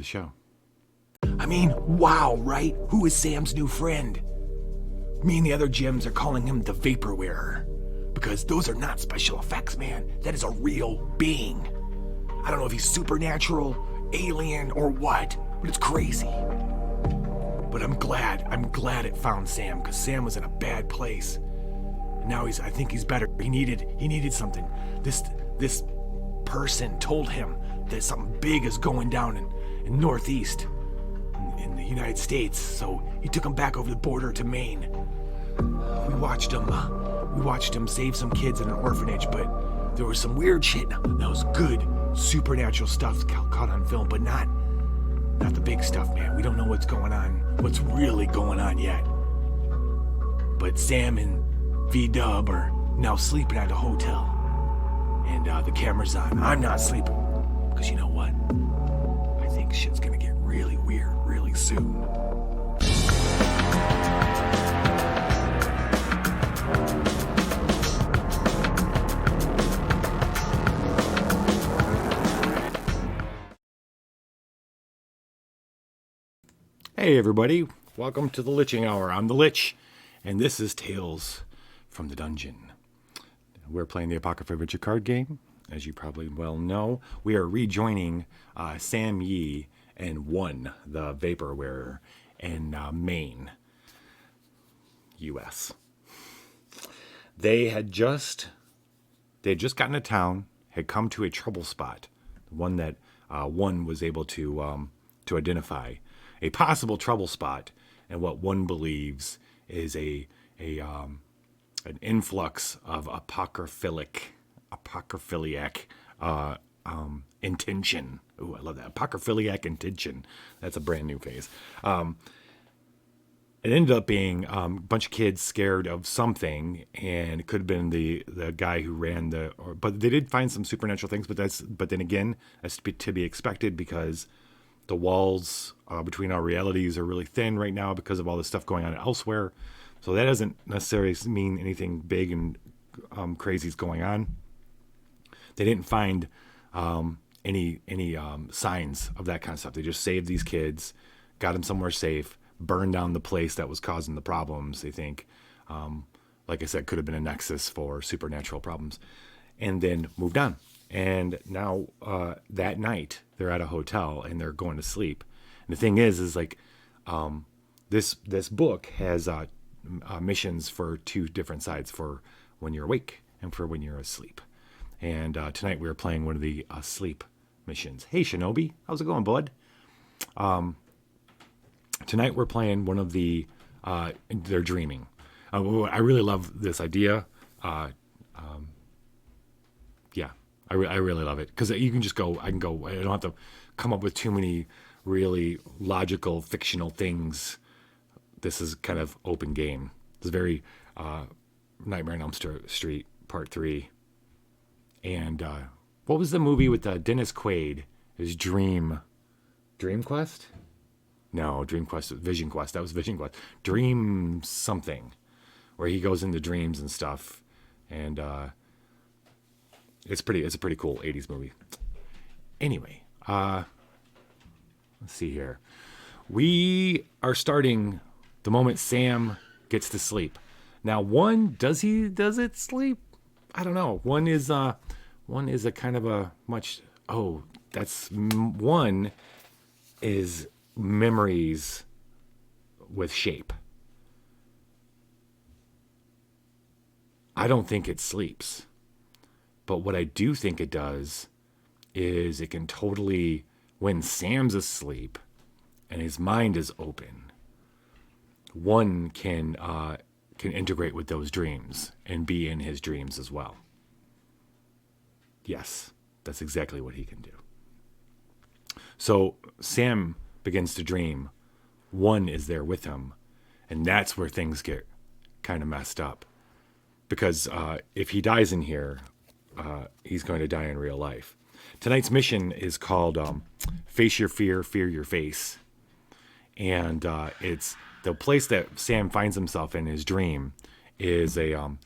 the show. I mean, wow, right? Who is Sam's new friend? Me and the other Jims are calling him the Vapor Wearer. Because those are not special effects, man. That is a real being. I don't know if he's supernatural, alien, or what, but it's crazy. But I'm glad it found Sam, because Sam was in a bad place. Now I think he's better. He needed something. This person told him that something big is going down in Northeast, in the United States, so he took him back over the border to Maine. We watched him save some kids in an orphanage, but there was some weird shit. That was good supernatural stuff caught on film, but not the big stuff, man. We don't know what's really going on yet. But Sam and V-Dub are now sleeping at a hotel, and the camera's on. I'm not sleeping, because you know what? I think shit's gonna get really weird really soon. Hey everybody, welcome to the Liching Hour. I'm the Lich, and this is Tales from the Dungeon. We're playing the Apocrypha Adventure card game. As you probably well know, we are rejoining Sam Yee and One, the Vapor Wearer, in Maine, U.S. They had just gotten to town, had come to a trouble spot, one that One was able to identify. A possible trouble spot, and what One believes is an influx of apocryphiliac intention. Ooh, I love that. Apocryphiliac intention. That's a brand new phase. It ended up being a bunch of kids scared of something, and it could have been the guy who ran but they did find some supernatural things, but then again, that's to be expected because the walls between our realities are really thin right now because of all the stuff going on elsewhere. So that doesn't necessarily mean anything big and crazy is going on. They didn't find any signs of that kind of stuff. They just saved these kids, got them somewhere safe, burned down the place that was causing the problems. They think, like I said, could have been a nexus for supernatural problems, and then moved on. And now that night they're at a hotel and they're going to sleep. And the thing is like this book has missions for two different sides, for when you're awake and for when you're asleep. And tonight we were playing one of the sleep missions. Hey Shinobi, how's it going, bud? Tonight we're playing one of the they're dreaming. I really love this idea. Yeah. I really love it because you can just go. I don't have to come up with too many really logical fictional things. This is kind of open game. It's very Nightmare on Elm Street Part 3. And what was the movie with Dennis Quaid? His Dream Quest? No, Dream Quest, Vision Quest. That was Vision Quest. Dream something, where he goes into dreams and stuff, and it's a pretty cool 80s movie. Anyway, let's see here. We are starting the moment Sam gets to sleep. Now, One, does it sleep? I don't know. One is a kind of a much, One is memories with shape. I don't think it sleeps. But what I do think it does is it can totally, when Sam's asleep and his mind is open, One can integrate with those dreams and be in his dreams as well. Yes, that's exactly what he can do. So Sam begins to dream. One is there with him, and that's where things get kind of messed up. Because if he dies in here, he's going to die in real life. Tonight's mission is called Face Your Fear, Fear Your Face. And it's the place that Sam finds himself in his dream is a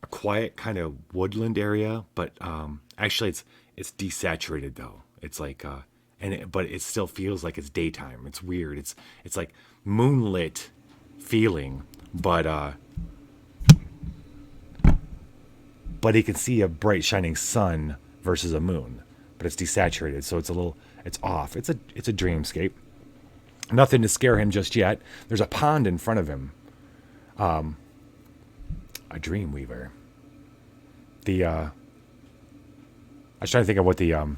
quiet kind of woodland area, but actually it's desaturated though. It's like but it still feels like it's daytime. It's weird. It's like moonlit feeling, but he can see a bright shining sun versus a moon, but it's desaturated, so it's off. It's a dreamscape. Nothing to scare him just yet. There's a pond in front of him. A dream weaver. I was trying to think of what the oh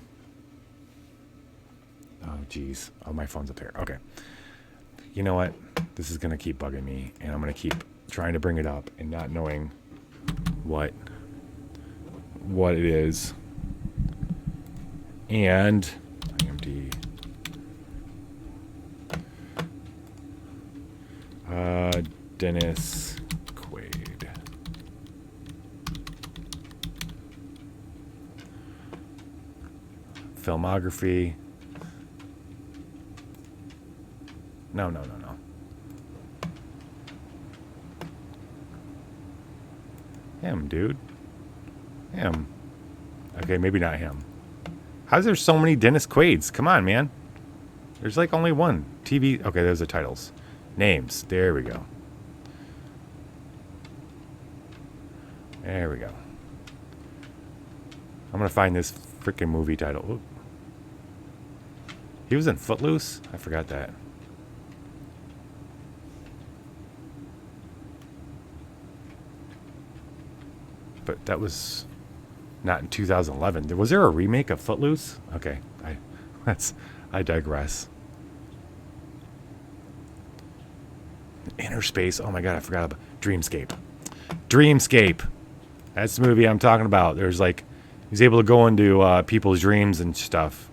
geez. Oh, my phone's up here. Okay. You know what? This is gonna keep bugging me, and I'm gonna keep trying to bring it up and not knowing what it is. And IMD. Dennis Quaid. Filmography. No. Him, dude. Him. Okay, maybe not him. How's there so many Dennis Quaids? Come on, man. There's like only one. TV. Okay, there's the titles. Names. There we go. There we go. I'm going to find this freaking movie title. Ooh. He was in Footloose? I forgot that. But that was not in 2011. Was there a remake of Footloose? Okay, I digress. Inner Space. Oh my god, I forgot about Dreamscape. Dreamscape. That's the movie I'm talking about. There's like, he's able to go into people's dreams and stuff.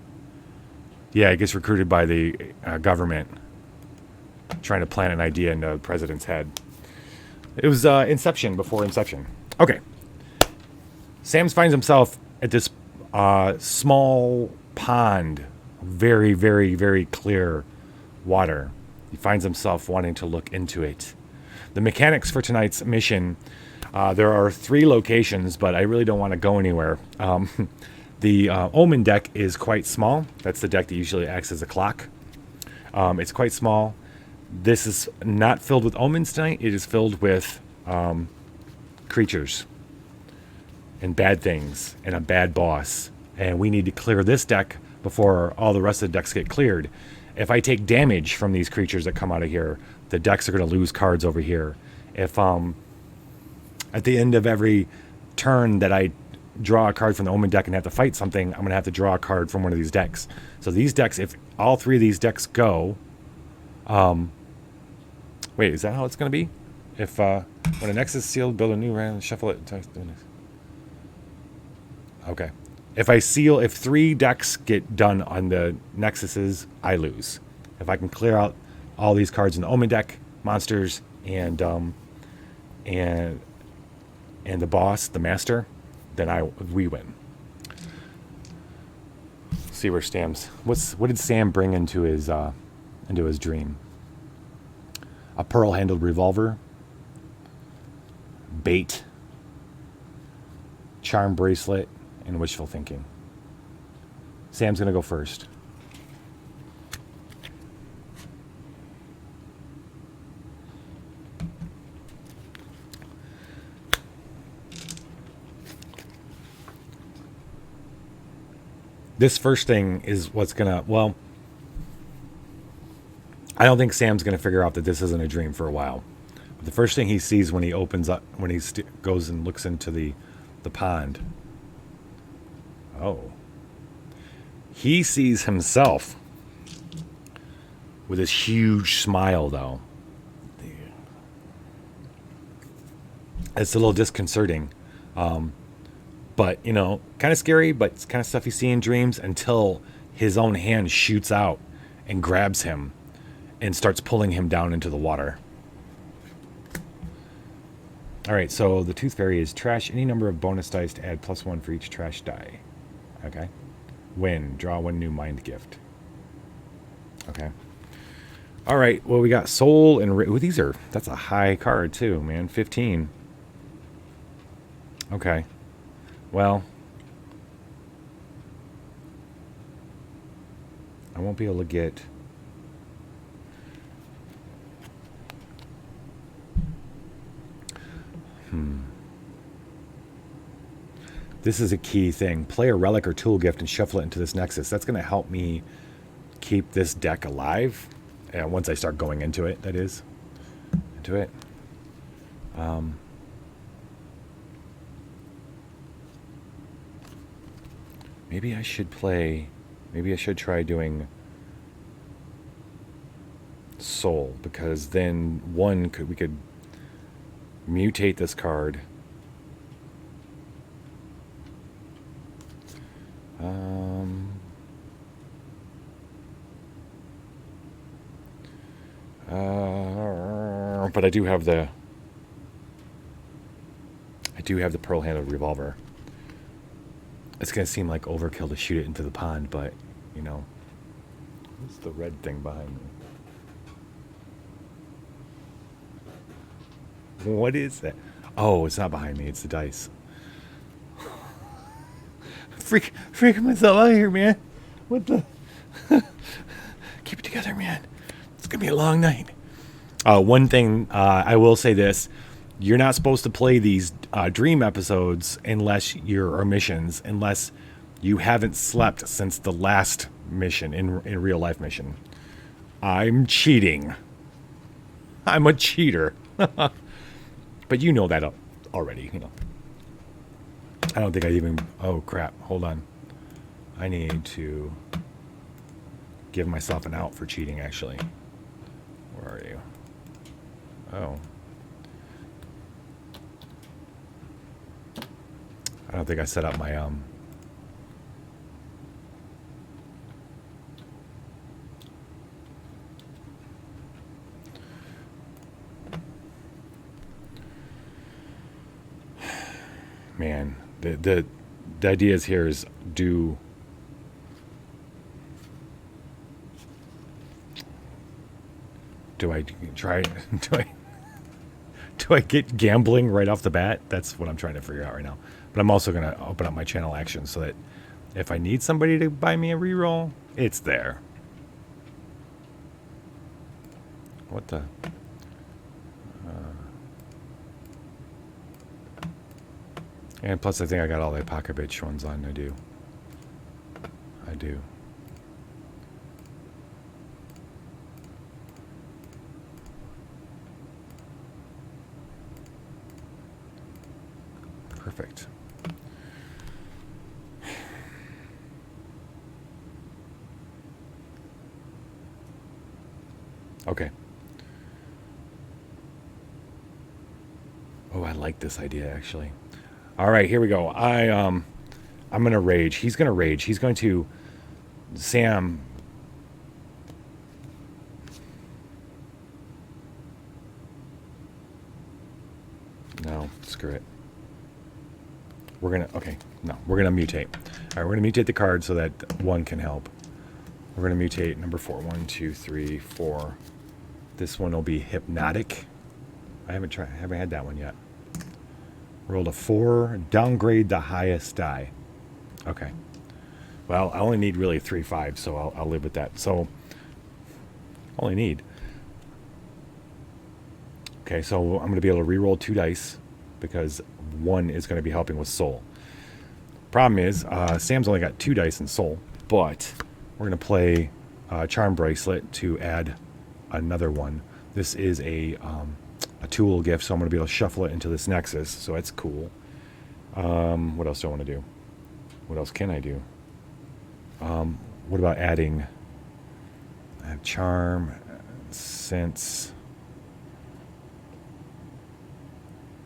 Yeah, he gets recruited by the government, trying to plant an idea into the president's head. It was Inception before Inception. Okay. Sam finds himself at this small pond, very, very, very clear water. He finds himself wanting to look into it. The mechanics for tonight's mission, there are 3 locations, but I really don't want to go anywhere. The Omen deck is quite small. That's the deck that usually acts as a clock. It's quite small. This is not filled with omens tonight. It is filled with creatures and bad things and a bad boss. And we need to clear this deck before all the rest of the decks get cleared. If I take damage from these creatures that come out of here, the decks are going to lose cards over here. If at the end of every turn that I draw a card from the Omen deck and have to fight something, I'm going to have to draw a card from one of these decks. So these decks, if all 3 of these decks go... wait, is that how it's going to be? If when a Nexus is sealed, build a new random, shuffle it. Okay. If 3 decks get done on the Nexuses, I lose. If I can clear out all these cards in the Omen deck, monsters, and the boss, the master, then we win. Let's see where what did Sam bring into his dream? A pearl-handled revolver, bait, charm bracelet, and wishful thinking. Sam's gonna go first. This first thing is what's gonna, well, I don't think Sam's gonna figure out that this isn't a dream for a while. But the first thing he sees when he opens up, when he goes and looks into the pond, oh, he sees himself with this huge smile, though. It's a little disconcerting. But, kind of scary, but it's kind of stuff you see in dreams until his own hand shoots out and grabs him and starts pulling him down into the water. All right, so the Tooth Fairy is trash any number of bonus dice to add +1 for each trash die. Okay. Win. Draw 1 new mind gift. Okay. All right, well, we got Soul and... Ooh, that's a high card, too, man. 15. Okay. Well, won't be able to get... This is a key thing. Play a relic or tool gift and shuffle it into this nexus. That's going to help me keep this deck alive. And once I start going into it, that is. Into it. Maybe I should play... Maybe I should try doing Soul. Because then we could mutate this card. But I do have the pearl-handled revolver. It's gonna seem like overkill to shoot it into the pond, but you know, what's the red thing behind me? What is that? Oh, it's not behind me. It's the dice. Freaking myself out here, man. What the? Keep it together, man. It's gonna be a long night. One thing I will say this: you're not supposed to play these dream episodes or missions unless you haven't slept since the last mission in real life mission. I'm cheating. I'm a cheater. But you know that already, you know. I don't think I even... Oh, crap. Hold on. I need to give myself an out for cheating, actually. Where are you? Oh. I don't think I set up my... Man, the ideas here is do I try do I get gambling right off the bat? That's what I'm trying to figure out right now. But I'm also gonna open up my channel actions so that if I need somebody to buy me a reroll, it's there. What the? And plus, I think I got all the Apocrypha ones on. I do. Perfect. Okay. Oh, I like this idea, actually. All right, here we go. I'm gonna rage. He's gonna rage. He's going to Sam. No, screw it. We're gonna mutate. All right, we're gonna mutate the card so that one can help. We're gonna mutate number 4. 1, 2, 3, 4. This one will be hypnotic. I haven't had that one yet. Rolled a 4. Downgrade the highest die. Okay. Well, I only need really 3 5s, so I'll live with that. So, all I need. Okay, so I'm going to be able to re-roll 2 dice because 1 is going to be helping with soul. Problem is, Sam's only got 2 dice in soul, but we're going to play Charm Bracelet to add another one. This is a tool gift, so I'm going to be able to shuffle it into this nexus, so that's cool. What else do I want to do? What else can I do? What about adding... I have Charm, since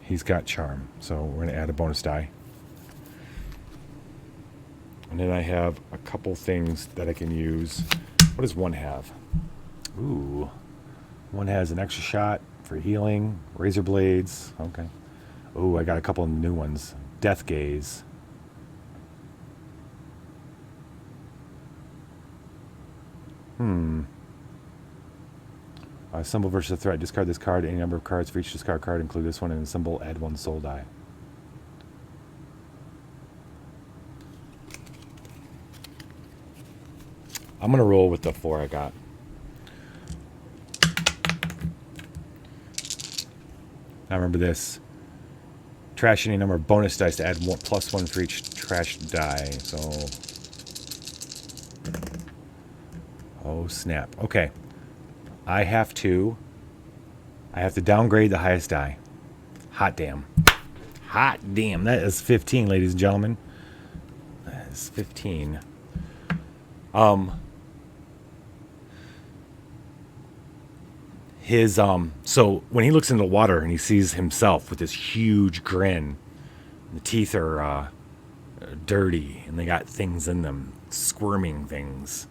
he's got Charm, so we're going to add a bonus die. And then I have a couple things that I can use. What does 1 have? Ooh. 1 has an extra shot for healing, razor blades. Okay. Ooh, I got a couple of new ones. Death Gaze. Symbol versus threat. Discard this card. Any number of cards for each discard card. Include this one in the symbol. Add 1 soul die. I'm going to roll with the 4 I got. Now remember this. Trash any number of bonus dice to add +1 for each trash die. So, oh snap. Okay, I have to downgrade the highest die. Hot damn. Hot damn. That is 15, ladies and gentlemen. That is 15. So when he looks into the water and he sees himself with this huge grin, the teeth are dirty and they got things in them, squirming things.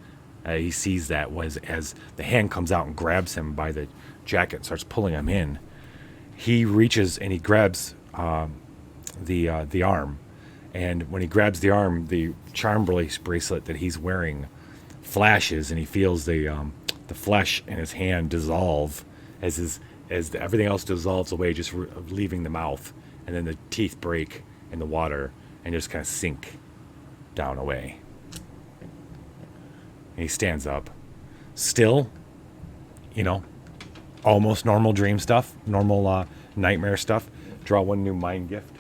He sees that was as the hand comes out and grabs him by the jacket and starts pulling him in. He reaches and he grabs the arm, and when he grabs the arm, the charm bracelet that he's wearing flashes, and he feels the flesh in his hand dissolve as everything else dissolves away, just leaving the mouth, and then the teeth break in the water and just kind of sink down away. And he stands up, still, almost normal dream stuff, normal nightmare stuff. Draw 1 new mind gift.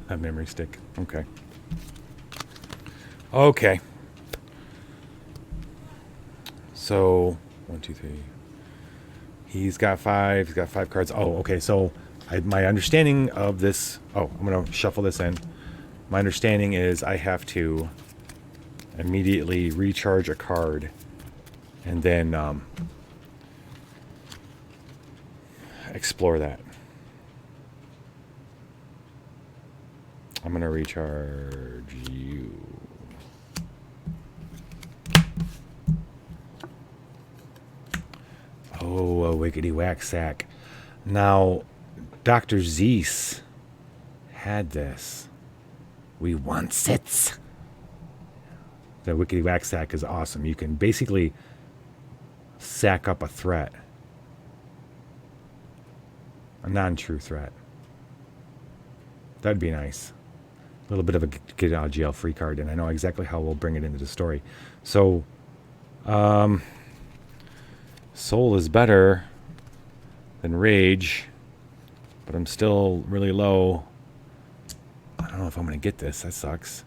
A memory stick. Okay. So 1, 2, 3. He's got 5. He's got 5 cards. Oh, okay. So my understanding of this. Oh, I'm gonna shuffle this in. My understanding is I have to immediately recharge a card, and then explore that. I'm going to recharge you. Oh, a wickety whack sack. Now, Dr. Zeus had this. We want sits. The wickety whack sack is awesome. You can basically sack up a threat. A non-true threat. That'd be nice. A little bit of a get out of jail free card, and I know exactly how we'll bring it into the story. So, soul is better than rage, but I'm still really low. I don't know if I'm going to get this. That sucks.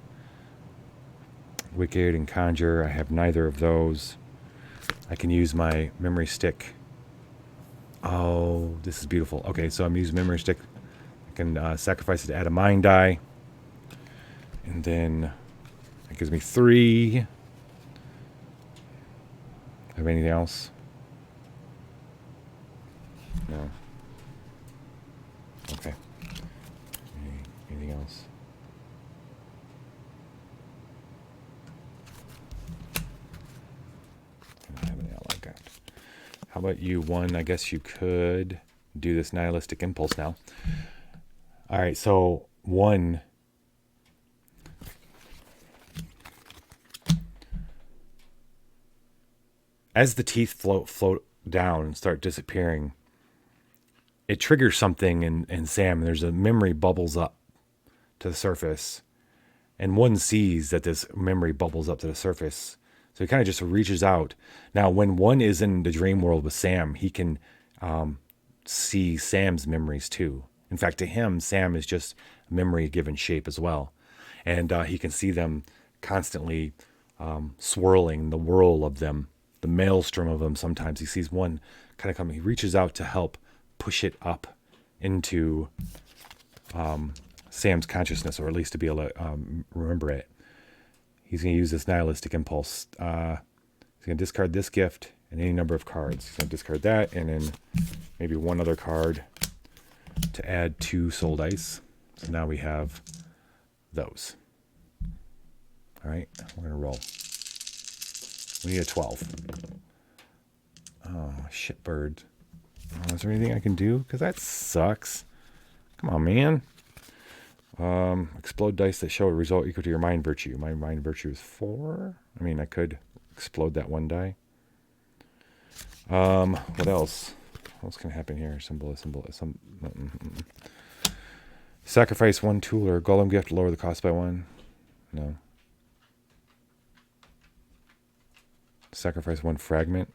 Wicked and conjure, I have neither of those. I can use my memory stick. Oh, this is beautiful. Okay, so I'm using memory stick. I can sacrifice it to add a mind die. And then that gives me 3. Have anything else? No. Okay. Anything else? I don't have any out like that. How about you? 1, I guess you could do this nihilistic impulse now. All right, so 1. As the teeth float down and start disappearing, it triggers something in Sam. There's a memory bubbles up to the surface, and 1 sees that this memory bubbles up to the surface. So he kind of just reaches out. Now, when 1 is in the dream world with Sam, he can see Sam's memories too. In fact, to him, Sam is just memory given shape as well. And he can see them constantly swirling, the whirl of them, the maelstrom of them. Sometimes he sees 1 kind of coming. He reaches out to help push it up into Sam's consciousness, or at least to be able to remember it. He's going to use this nihilistic impulse. He's going to discard this gift and any number of cards. He's going to discard that, and then maybe 1 other card to add 2 soul dice. So now we have those. All right, we're going to roll. We need a 12. Oh, shit bird. Is there anything I can do? Because that sucks. Come on, man. Explode dice that show a result equal to your mind virtue. My mind virtue is 4. I mean, I could explode that 1 die. What else? What else can happen here? Symbol. Sacrifice 1 tool or golem gift, lower the cost by 1. No. Sacrifice one fragment.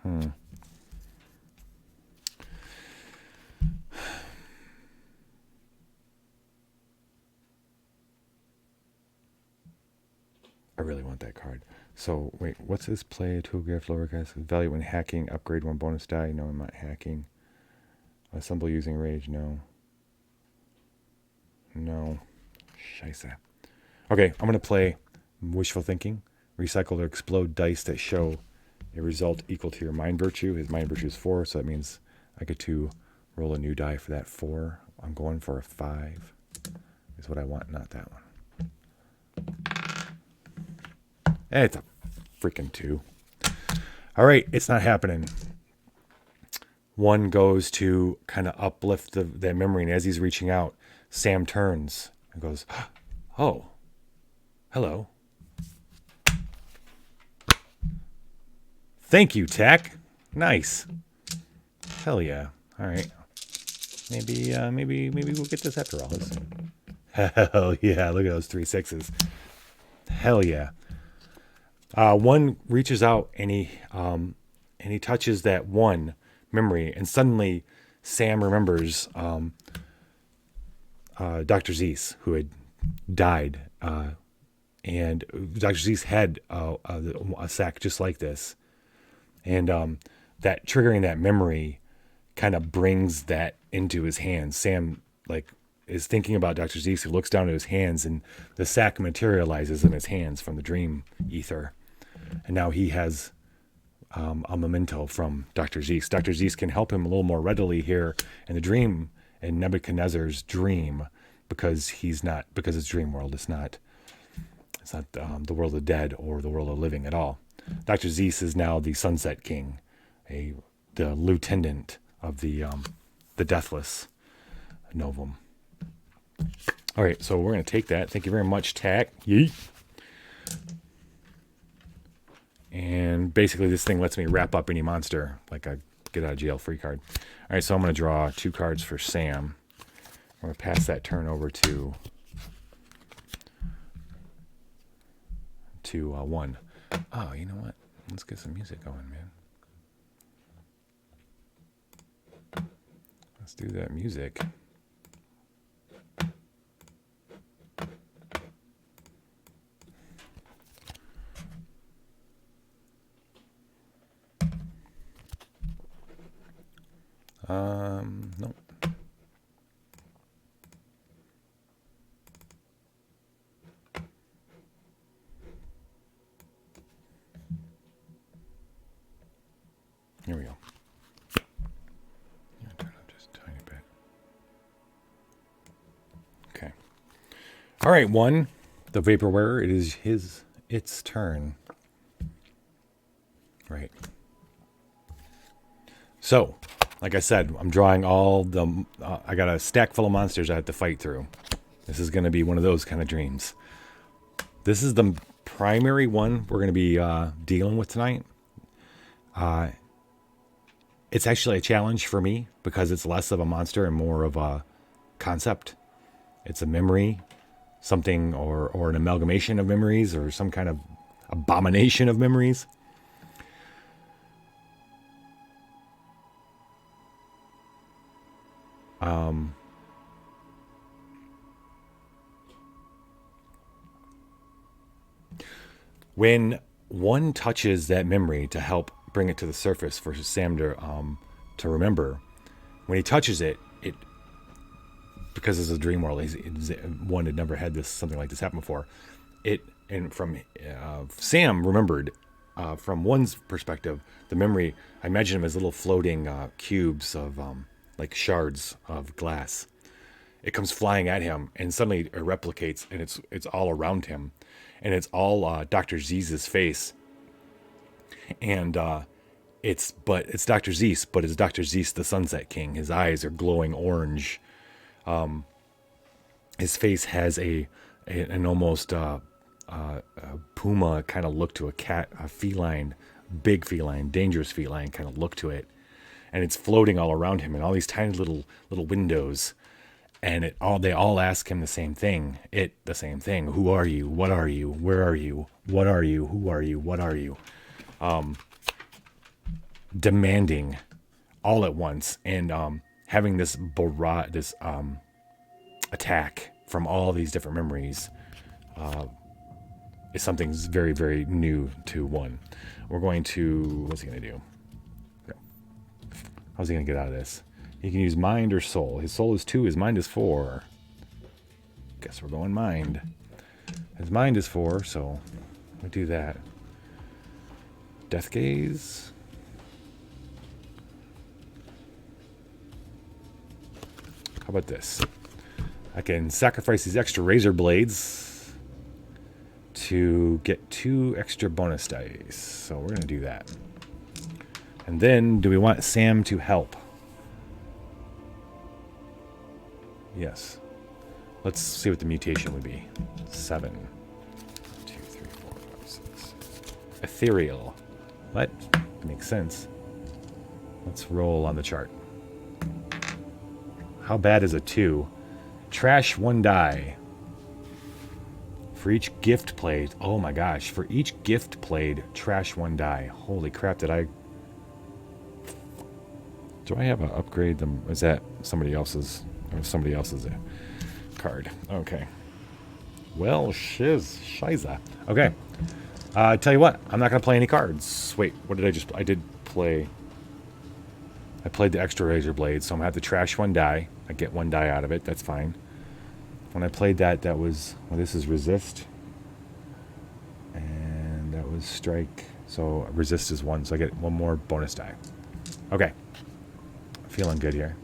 I really want that card. So, wait, what's this play? Toolgraph, lowercase. Value when hacking. Upgrade one bonus die. No, I'm not hacking. Assemble using rage. No. No. Scheisse. Okay, I'm going to play Wishful Thinking. Recycle or explode dice that show a result equal to your mind virtue. His mind virtue is 4, so that means I get to roll a new die for that 4. I'm going for a 5. Is what I want, not that one. It's a freaking 2. All right, it's not happening. 1 goes to kind of uplift that memory, and as he's reaching out, Sam turns and goes, "Oh, hello. Thank you, Tack. Nice. Hell yeah. All right. Maybe we'll get this after all. Hell yeah! Look at those 3 6s. Hell yeah." 1 reaches out and he touches that 1 memory, and suddenly Sam remembers Dr. Zeiss, who had died, and Dr. Zeiss had a sack just like this, and that triggering that memory kind of brings that into his hands. Sam is thinking about Dr. Zeiss, who looks down at his hands, and the sack materializes in his hands from the dream ether. And now he has a memento from Dr. Zeiss. Dr. Zeiss can help him a little more readily here in the dream, in Nebuchadnezzar's dream, because his dream world is not the world of the dead or the world of the living at all. Dr. Zeiss is now the Sunset King, the lieutenant of the Deathless Novum. All right, so we're going to take that. Thank you very much, Tack. Yeet. And basically this thing lets me wrap up any monster, like a get out of jail free card. All right, so I'm going to draw 2 cards for Sam. I'm going to pass that turn over to 1. Oh, you know what? Let's get some music going, man. Let's do that music. Nope. Here we go. Turn up just a tiny bit. Okay. All right, 1. The Vapor Wearer. It is its turn. Right. So, like I said, I'm drawing all the... I got a stack full of monsters I have to fight through. This is going to be one of those kind of dreams. This is the primary one we're going to be dealing with tonight. It's actually a challenge for me because it's less of a monster and more of a concept. It's a memory, something, or an amalgamation of memories, or some kind of abomination of memories. When 1 touches that memory to help bring it to the surface for Sam to remember, when he touches it, because it's a dream world, 1 had never had something like this happen before. Sam remembered, from 1's perspective, the memory. I imagine him as little floating cubes of like shards of glass. It comes flying at him, and suddenly it replicates, and it's all around him, and it's all Dr. Zeiss's face, and it's Dr. Zeiss, but it's Dr. Zeiss, the Sunset King. His eyes are glowing orange. His face has an almost puma kind of look to a cat, a feline, big feline, dangerous feline kind of look to it, and it's floating all around him, and all these tiny little windows. and they all ask him the same thing. The same thing. Who are you? What are you? Where are you? What are you? Who are you? What are you? Demanding all at once, and having this attack from all these different memories is something very, very new to one. We're going to, what's he going to do? Okay. How's he going to get out of this? He can use mind or soul. His soul is 2, his mind is 4. Guess we're going mind. His mind is 4, so we do that. Death gaze. How about this? I can sacrifice these extra razor blades to get 2 extra bonus dice. So we're going to do that. And then, do we want Sam to help? Yes. Let's see what the mutation would be. 7. 2, 3, 4, 5, 6. Ethereal. What? Makes sense. Let's roll on the chart. How bad is a 2? Trash 1 die. For each gift played. Oh my gosh. For each gift played, trash 1 die. Holy crap, did I... Do I have an upgrade them? Is that somebody else's? Or somebody else's card. Okay. Well, shiza. Okay. Tell you what, I'm not going to play any cards. Wait, what did I just... I did play... I played the extra razor blade, so I'm going to have to trash 1 die. I get 1 die out of it. That's fine. When I played that, that was... Well, this is resist. And that was strike. So resist is 1, so I get 1 more bonus die. Okay. Feeling good here.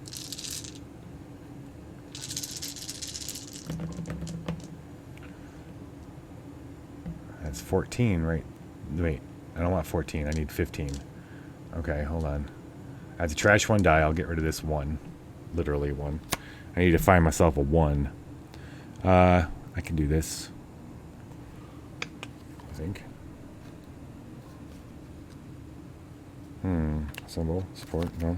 That's 14, right? Wait, I don't want 14. I need 15. Okay, hold on. I have to trash 1 die. I'll get rid of this 1. Literally 1. I need to find myself a 1. I can do this. I think. Symbol. Support. No.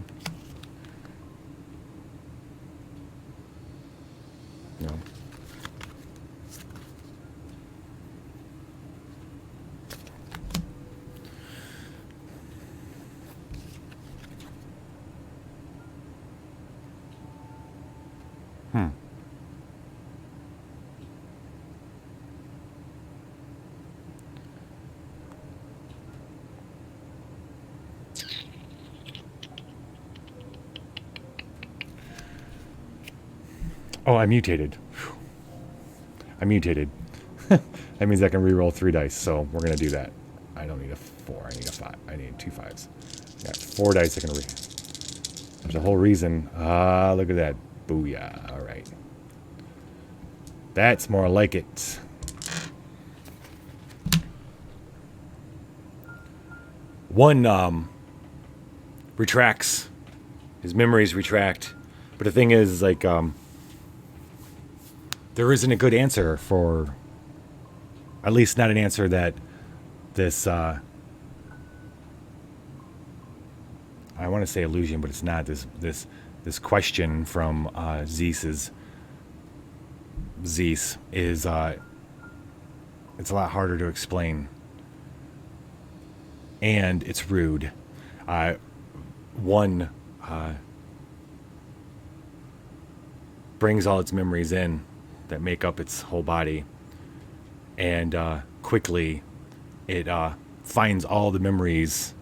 No. Oh, I mutated. I mutated. That means I can reroll 3 dice, so we're going to do that. I don't need a 4, I need a 5. I need 2 5s. I got 4 dice I can There's a whole reason. Look at that. Booyah. All right. That's more like it. One retracts. His memories retract. But the thing is, like, there isn't a good answer for, at least not an answer that this, I want to say illusion, but it's not. This question from Zeus is, it's a lot harder to explain. And it's rude. One brings all its memories in that make up its whole body, and quickly it finds all the memories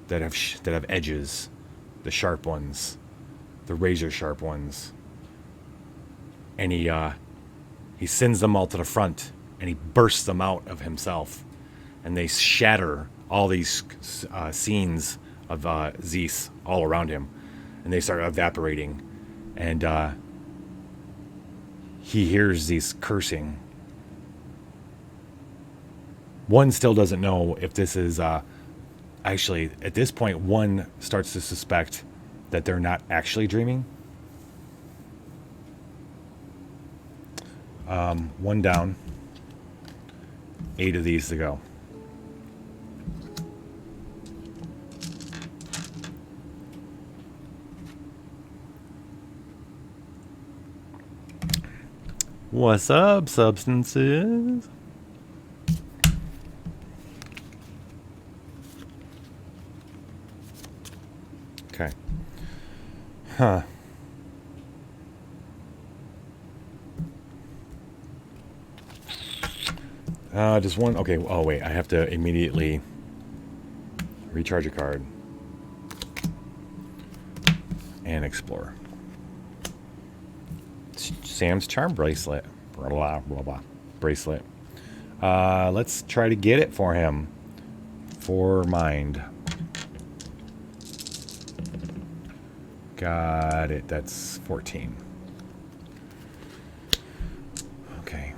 that have edges, the sharp ones, the razor sharp ones, and he sends them all to the front, and he bursts them out of himself, and they shatter all these scenes of Zeus all around him, and they start evaporating, and he hears Zeus cursing. One still doesn't know if this is actually, at this point, one starts to suspect that they're not actually dreaming. 1 down. 8 of these to go. What's up, substances? Okay. Huh. Just one. Okay. Oh, wait. I have to immediately recharge a card and explore. Sam's charm bracelet. Blah, blah, blah, blah. Bracelet. Let's try to get it for him. For mind. Got it. That's 14. Okay.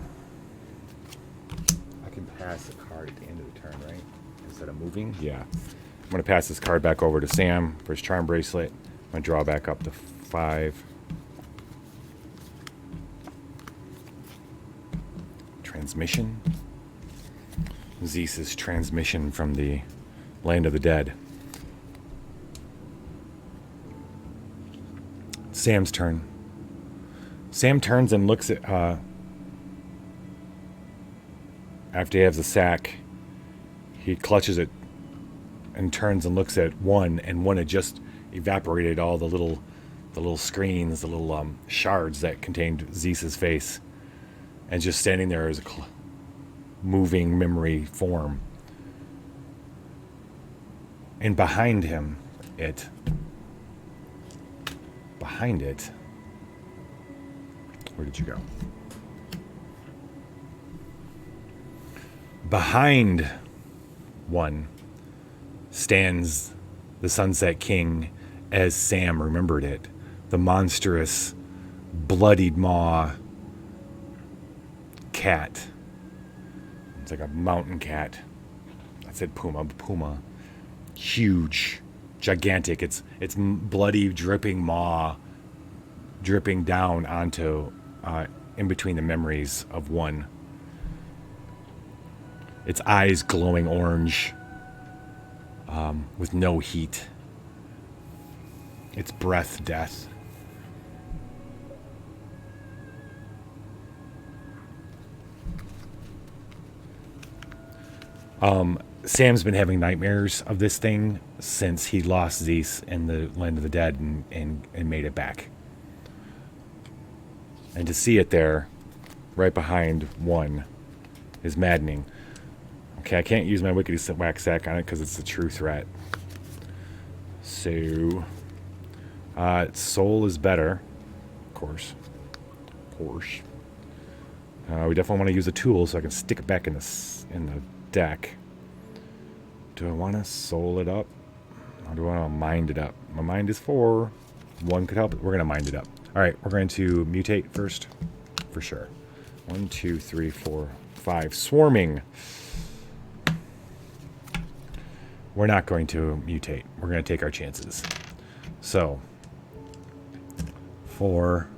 I can pass a card at the end of the turn, right? Instead of moving? Yeah. I'm going to pass this card back over to Sam for his charm bracelet. I'm going to draw back up to 5. Transmission. Zeus's transmission from the land of the dead. Sam's turn. Sam turns and looks at, after he has the sack, he clutches it and turns and looks at one, and one had just evaporated all the little screens, the little shards that contained Zeus's face, and just standing there as a moving memory form. And behind it, where did you go? Behind one stands the Sunset King as Sam remembered it. The monstrous, bloodied maw cat. It's like a mountain cat. I said puma. Huge, gigantic. It's bloody, dripping maw dripping down onto in between the memories of one. Its eyes glowing orange with no heat. Its breath death. Sam's been having nightmares of this thing since he lost Zeus in the land of the dead and made it back. And to see it there, right behind one, is maddening. Okay, I can't use my Wickedy Wax Sack on it because it's a true threat. So, soul is better, of course. We definitely want to use a tool so I can stick it back in the deck. Do I want to soul it up? Or do I want to mind it up? My mind is 4. 1 could help. We're going to mind it up. All right, we're going to mutate first, for sure. 1, 2, 3, 4, 5. Swarming. We're not going to mutate. We're going to take our chances. So, 4.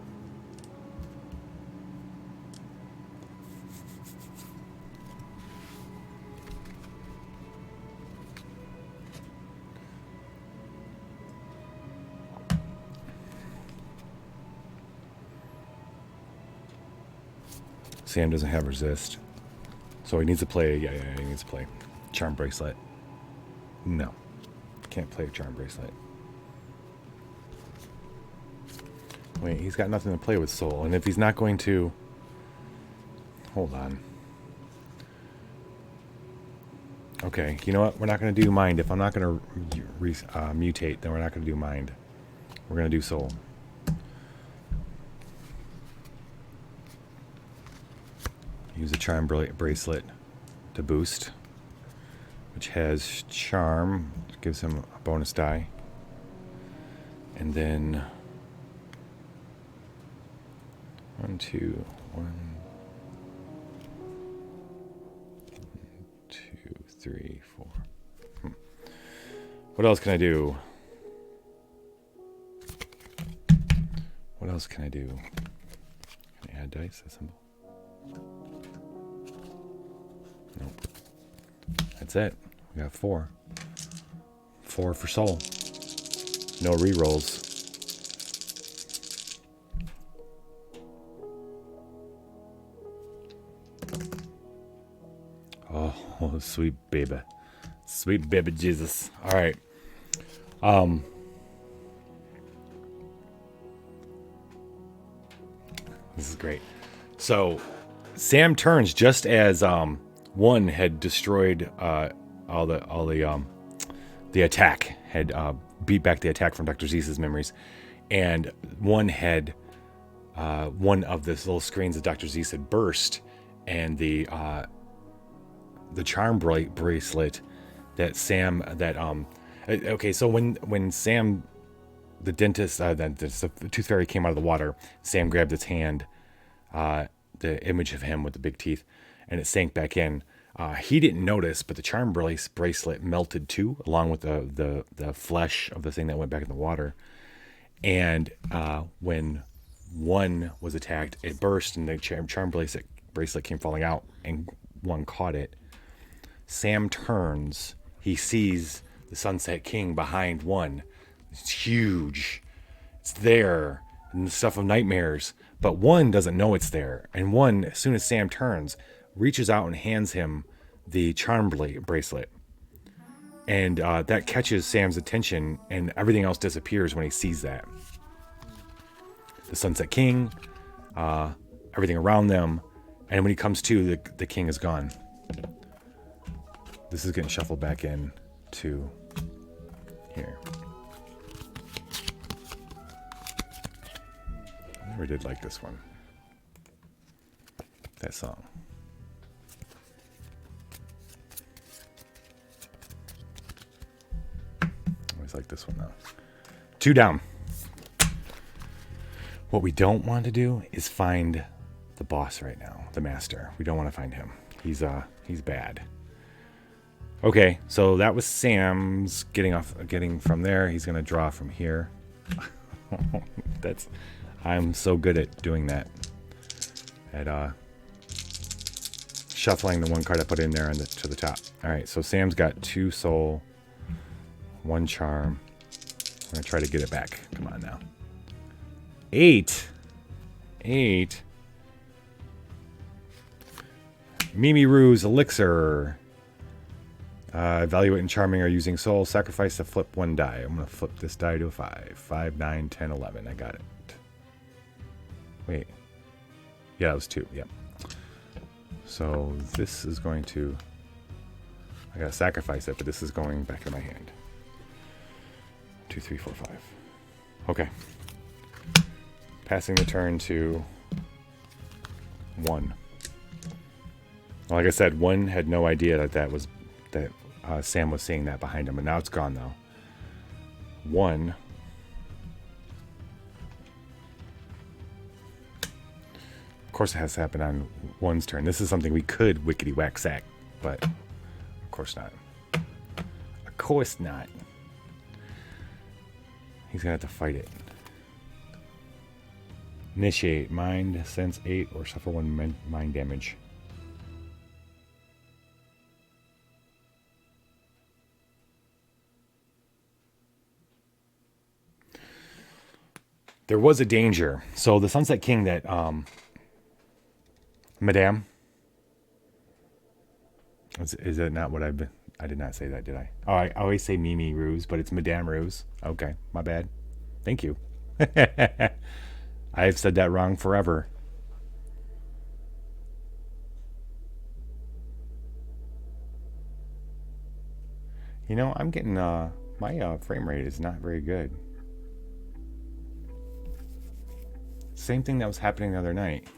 Sam doesn't have resist. So he needs to play. Yeah, he needs to play. Charm bracelet. No. Can't play a charm bracelet. Wait, he's got nothing to play with soul. And if he's not going to... Hold on. Okay, you know what? We're not going to do mind. If I'm not going to mutate, then we're not going to do mind. We're going to do soul. Use a charm bracelet to boost, which has charm, gives him a bonus die. And then 1, 2, 3, 4. What else can I do? What else can I do? Can I add dice? A symbol? Nope. That's it. We got 4. 4 for soul. No rerolls. Oh, sweet baby. Sweet baby Jesus. All right. This is great. So Sam turns just as one had destroyed all the attack, had beat back the attack from Dr. Zeus's memories, and one had one of the little screens of Dr. Zeus had burst, and the charm bracelet that Sam okay, so when Sam, the dentist, the tooth fairy came out of the water, Sam grabbed its hand, the image of him with the big teeth, and it sank back in. He didn't notice, but the charm bracelet melted too, along with the flesh of the thing that went back in the water. And when one was attacked, it burst, and the charm bracelet came falling out, and one caught it. Sam turns. He sees the Sunset King behind one. It's huge. It's there, and the stuff of nightmares. But one doesn't know it's there. And one, as soon as Sam turns, reaches out and hands him the charm bracelet. And that catches Sam's attention, and everything else disappears when he sees that. The Sunset King, everything around them, and when he comes to, the king is gone. This is getting shuffled back in to here. I never did like this one. That song. Always like this one though. 2 down. What we don't want to do is find the boss right now, the master. We don't want to find him. He's bad. Okay, so that was Sam's getting from there. He's gonna draw from here. I'm so good at doing that. At shuffling the one card I put in there to the top. All right, so Sam's got 2 soul, 1 charm. I'm gonna try to get it back. Come on now. 8. Mimi Ruse Elixir. Evaluate and charming are using soul. Sacrifice to flip 1 die. I'm going to flip this die to a 5. 5, 9, 10, 11. I got it. Wait. Yeah, that was 2. Yep. So this is going to... I got to sacrifice it, but this is going back to my hand. 2, 3, 4, 5. Okay. Passing the turn to 1. Like I said, 1 had no idea that Sam was seeing that behind him, but now it's gone though. 1. Of course, it has to happen on 1's turn. This is something we could wickety whack sack, but of course not. Of course not. He's gonna have to fight it. Initiate mind, sense 8, or suffer 1 mind damage. There was a danger. So the Sunset King that, Madame, is it not what I've been? I did not say that, did I? Oh, I always say Mimi Ruse, but it's Madame Ruse. Okay, my bad. Thank you. I've said that wrong forever. You know, I'm getting, my frame rate is not very good. Same thing that was happening the other night.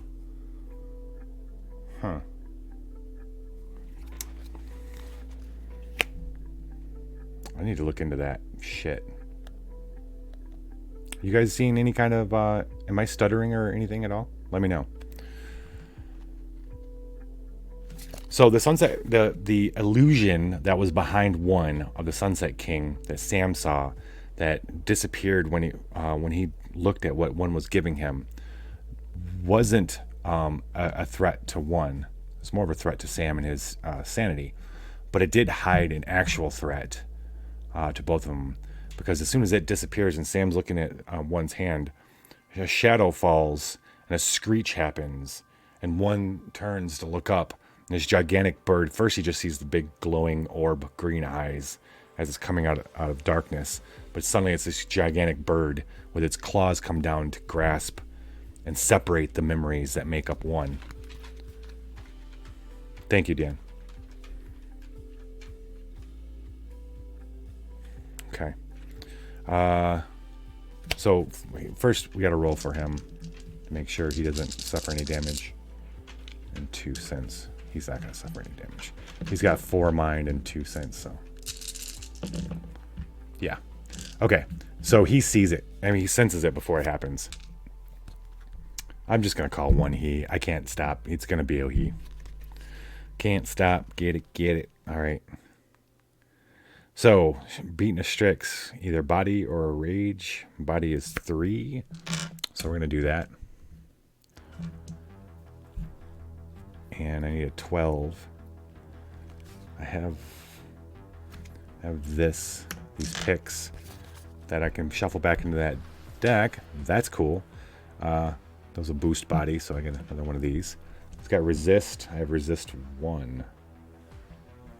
Huh. I need to look into that shit. You guys seeing any kind of, am I stuttering or anything at all? Let me know. So the sunset, the illusion that was behind 1 of the Sunset King that Sam saw that disappeared when he looked at what 1 was giving him wasn't a threat to 1. It's more of a threat to Sam and his sanity. But it did hide an actual threat to both of them. Because as soon as it disappears and Sam's looking at 1's hand, a shadow falls and a screech happens. And 1 turns to look up this gigantic bird, first he just sees the big glowing orb, green eyes, as it's coming out of darkness. But suddenly it's this gigantic bird with its claws come down to grasp and separate the memories that make up one. Thank you, Dan. Okay. So first we got to roll for him to make sure he doesn't suffer any damage. And 2 cents. He's not going to suffer any damage. He's got 4 mind and 2 cents, so. Yeah. Okay. So he sees it. I mean, he senses it before it happens. I'm just going to call one he. I can't stop. It's going to be a he. Can't stop. Get it. Get it. All right. So, beating a Strix, either body or a rage. Body is 3. So we're going to do that. And I need a 12. I have these picks that I can shuffle back into that deck. That's cool. Those will boost body, so I get another one of these. It's got resist. I have resist 1.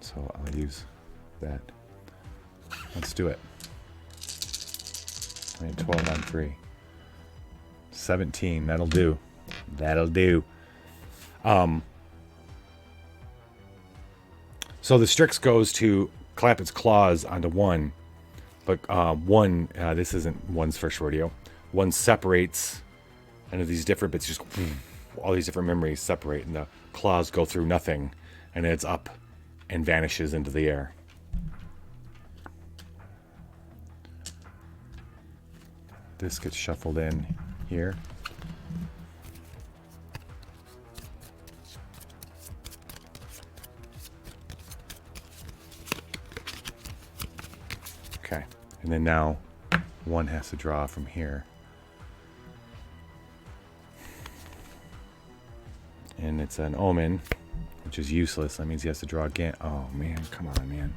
So I'll use that. Let's do it. I need 12 on 3. 17. That'll do. That'll do. So the Strix goes to clap its claws onto 1, but 1, this isn't 1's first rodeo. 1 separates into these different bits, just all these different memories separate, and the claws go through nothing, and it's up and vanishes into the air. This gets shuffled in here. Okay, and then now 1 has to draw from here. And it's an omen, which is useless. That means he has to draw again. Oh man, come on, man.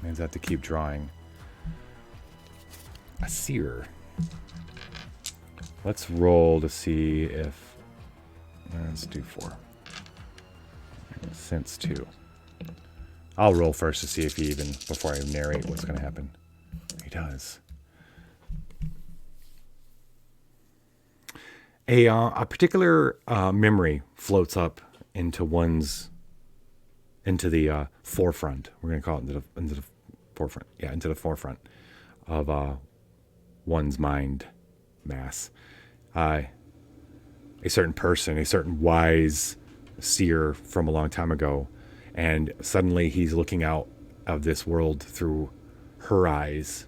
Man's have to keep drawing. A seer. Let's roll to see if... Let's do 4. Sense 2. I'll roll first to see if he even, before I narrate what's going to happen. He does. A particular memory floats up into the forefront. We're going to call it into the forefront. Yeah, into the forefront of one's mind mass. A certain person, a certain wise seer from a long time ago, and suddenly he's looking out of this world through her eyes,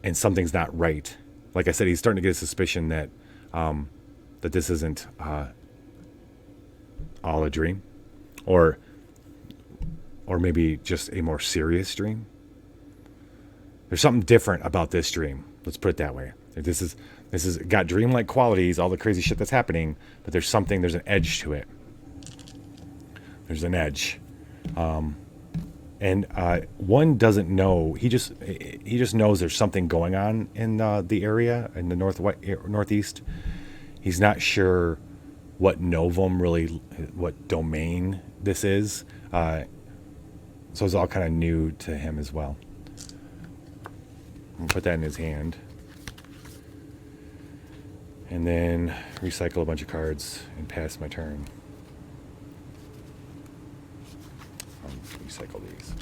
and something's not right. Like I said, he's starting to get a suspicion that this isn't all a dream, or maybe just a more serious dream. There's something different about this dream. Let's put it that way. This is got dreamlike qualities, all the crazy shit that's happening, but there's an edge to it. There's an edge. And one doesn't know. He just knows there's something going on in the area in the northeast. He's not sure what novum really, what domain this is. So it's all kind of new to him as well. I'll put that in his hand. And then recycle a bunch of cards and pass my turn. Recycle these.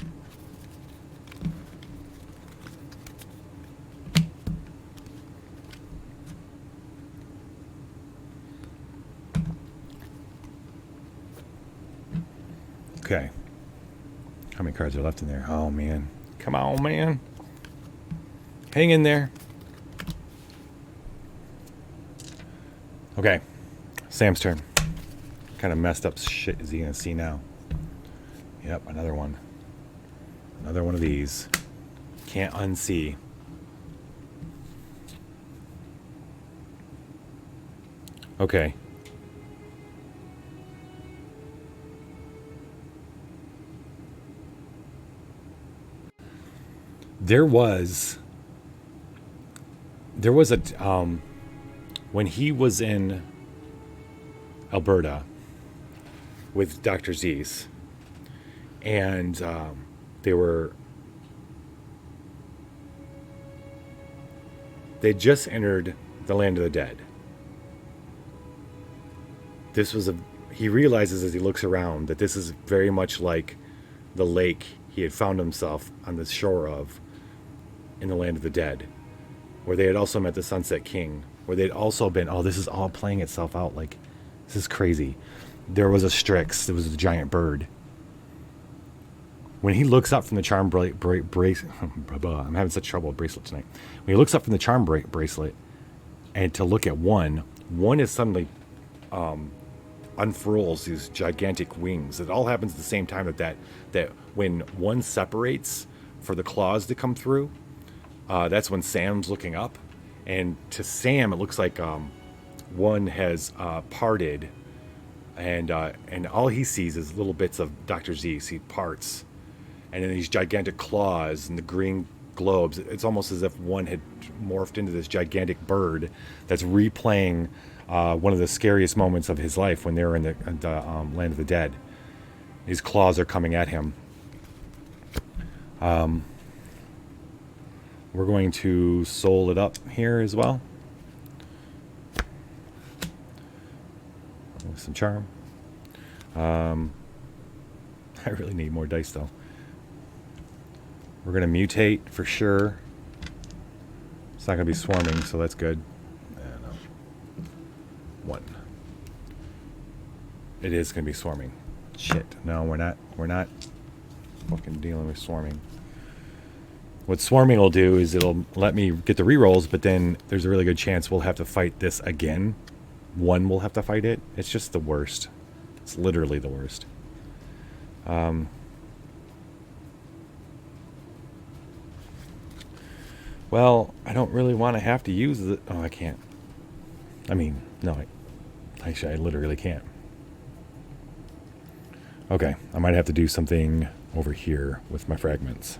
Okay. How many cards are left in there? Oh, man. Come on, man. Hang in there. Okay. Sam's turn. Kind of messed up shit is he going to see now? Yep, another one. Another one of these. Can't unsee. Okay. There was a when he was in Alberta with Dr. Z's. And they'd just entered the land of the dead. He realizes as he looks around that this is very much like the lake he had found himself on the shore of in the land of the dead, where they had also met the Sunset King, where they'd also been, this is all playing itself out, like, this is crazy. There was a Strix, there was a giant bird. When he looks up from the charm bracelet, I'm having such trouble with bracelet tonight. When he looks up from the charm bracelet and to look at one is suddenly unfurls these gigantic wings. It all happens at the same time that when one separates for the claws to come through, that's when Sam's looking up. And to Sam, it looks like one has parted, and all he sees is little bits of Dr. Z. See parts. And then these gigantic claws and the green globes. It's almost as if one had morphed into this gigantic bird that's replaying one of the scariest moments of his life when they were in the land of the dead. These claws are coming at him. We're going to soul it up here as well. With some charm. I really need more dice though. We're going to mutate for sure. It's not going to be swarming, so that's good. And, 1. It is going to be swarming. Shit. No, we're not. We're not fucking dealing with swarming. What swarming will do is it'll let me get the rerolls, but then there's a really good chance we'll have to fight this again. One will have to fight it. It's just the worst. It's literally the worst. Well, I don't really want to have to use it. Oh, I can't. I mean, no, actually, I literally can't. Okay, I might have to do something over here with my fragments.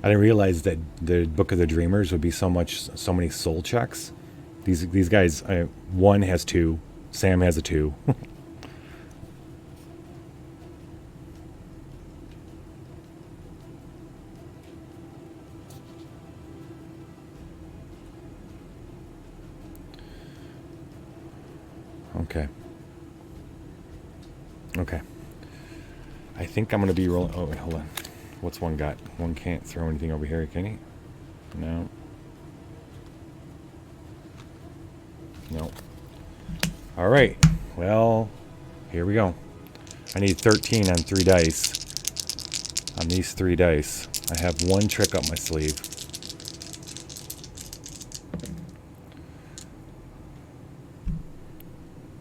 I didn't realize that the Book of the Dreamers would be so many soul checks. These guys, one has 2, Sam has a 2. Okay. I think I'm going to be rolling. Oh, wait, hold on. What's one got? One can't throw anything over here, can he? No. No. All right. Well, here we go. I need 13 on 3 dice. On these 3 dice. I have one trick up my sleeve.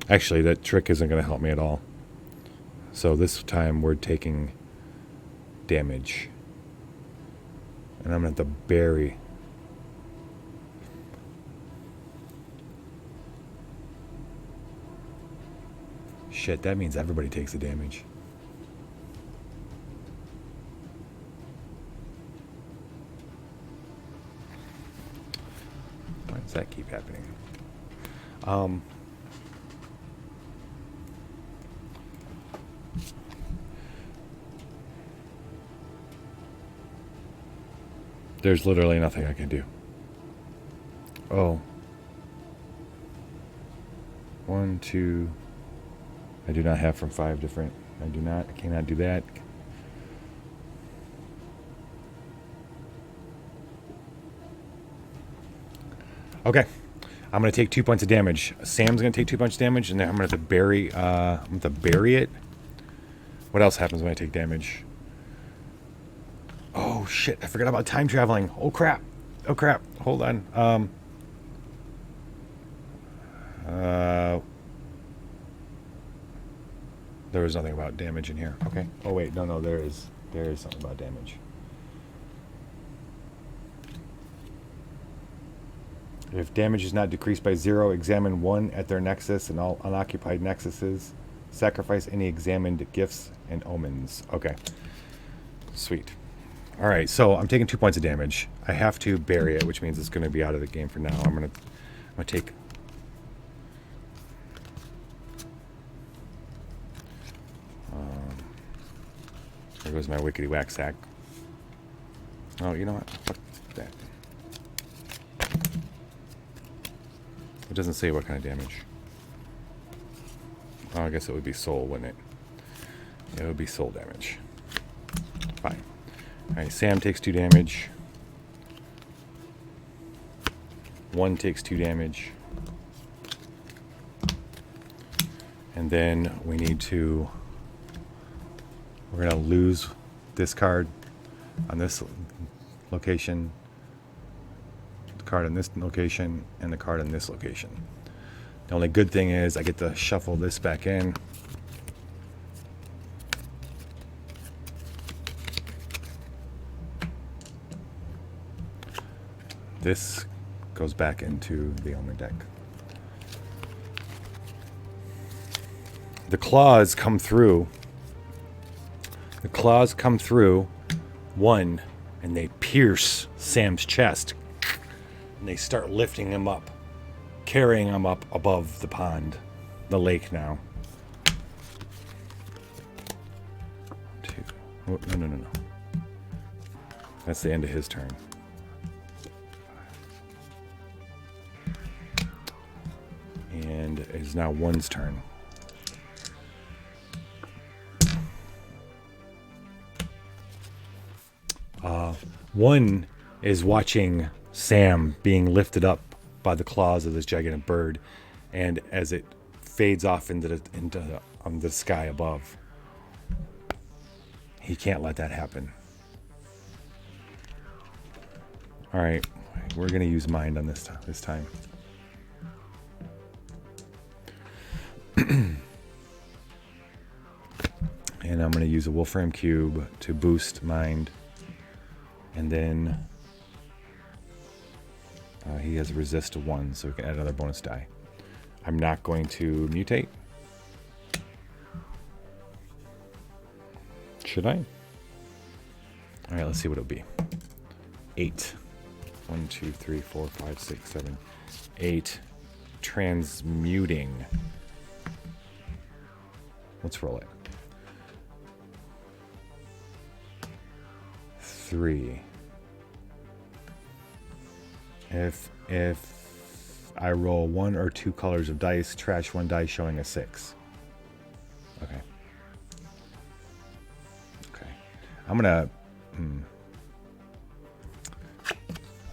Actually, that trick isn't going to help me at all. So this time we're taking damage. And I'm going to have to bury. Shit, that means everybody takes the damage. Why does that keep happening? There's literally nothing I can do. Oh. 1, 2. I do not have from 5 different. I cannot do that. Okay. I'm going to take 2 points of damage. Sam's going to take 2 points of damage, and then I'm going to have to bury it. What else happens when I take damage? Oh, shit. I forgot about time traveling. Oh, crap. Hold on. There was nothing about damage in here. Okay. Oh, wait. No. There is something about damage. If damage is not decreased by 0, examine 1 at their nexus and all unoccupied nexuses. Sacrifice any examined gifts and omens. Okay. Sweet. All right, so I'm taking 2 points of damage. I have to bury it, which means it's going to be out of the game for now. I'm going to take There goes my wickety whack sack. Oh, you know what? Fuck that. It doesn't say what kind of damage. Oh, I guess it would be soul, wouldn't it? It would be soul damage. Fine. Alright, Sam takes 2 damage. 1 takes 2 damage. And then we need to... We're going to lose this card on this location, the card on this location, and the card on this location. The only good thing is I get to shuffle this back in. This goes back into the Omen deck. The claws come through. The claws come through, 1, and they pierce Sam's chest. And they start lifting him up, carrying him up above the pond, the lake now. 2. Oh, no. That's the end of his turn. And it is now 1's turn. One is watching Sam being lifted up by the claws of this gigantic bird, and as it fades off into the sky above, he can't let that happen. All right, we're gonna use mind on this time. And I'm gonna use a Wolfram Cube to boost mind. And then he has a resist to 1, so we can add another bonus die. I'm not going to mutate. Should I? All right, let's see what it'll be. 8. 1, 2, 3, 4, 5, 6, 7, 8. Transmuting. Let's roll it. 3. If I roll 1 or 2 colors of dice, trash 1 die showing a 6. Okay. I'm gonna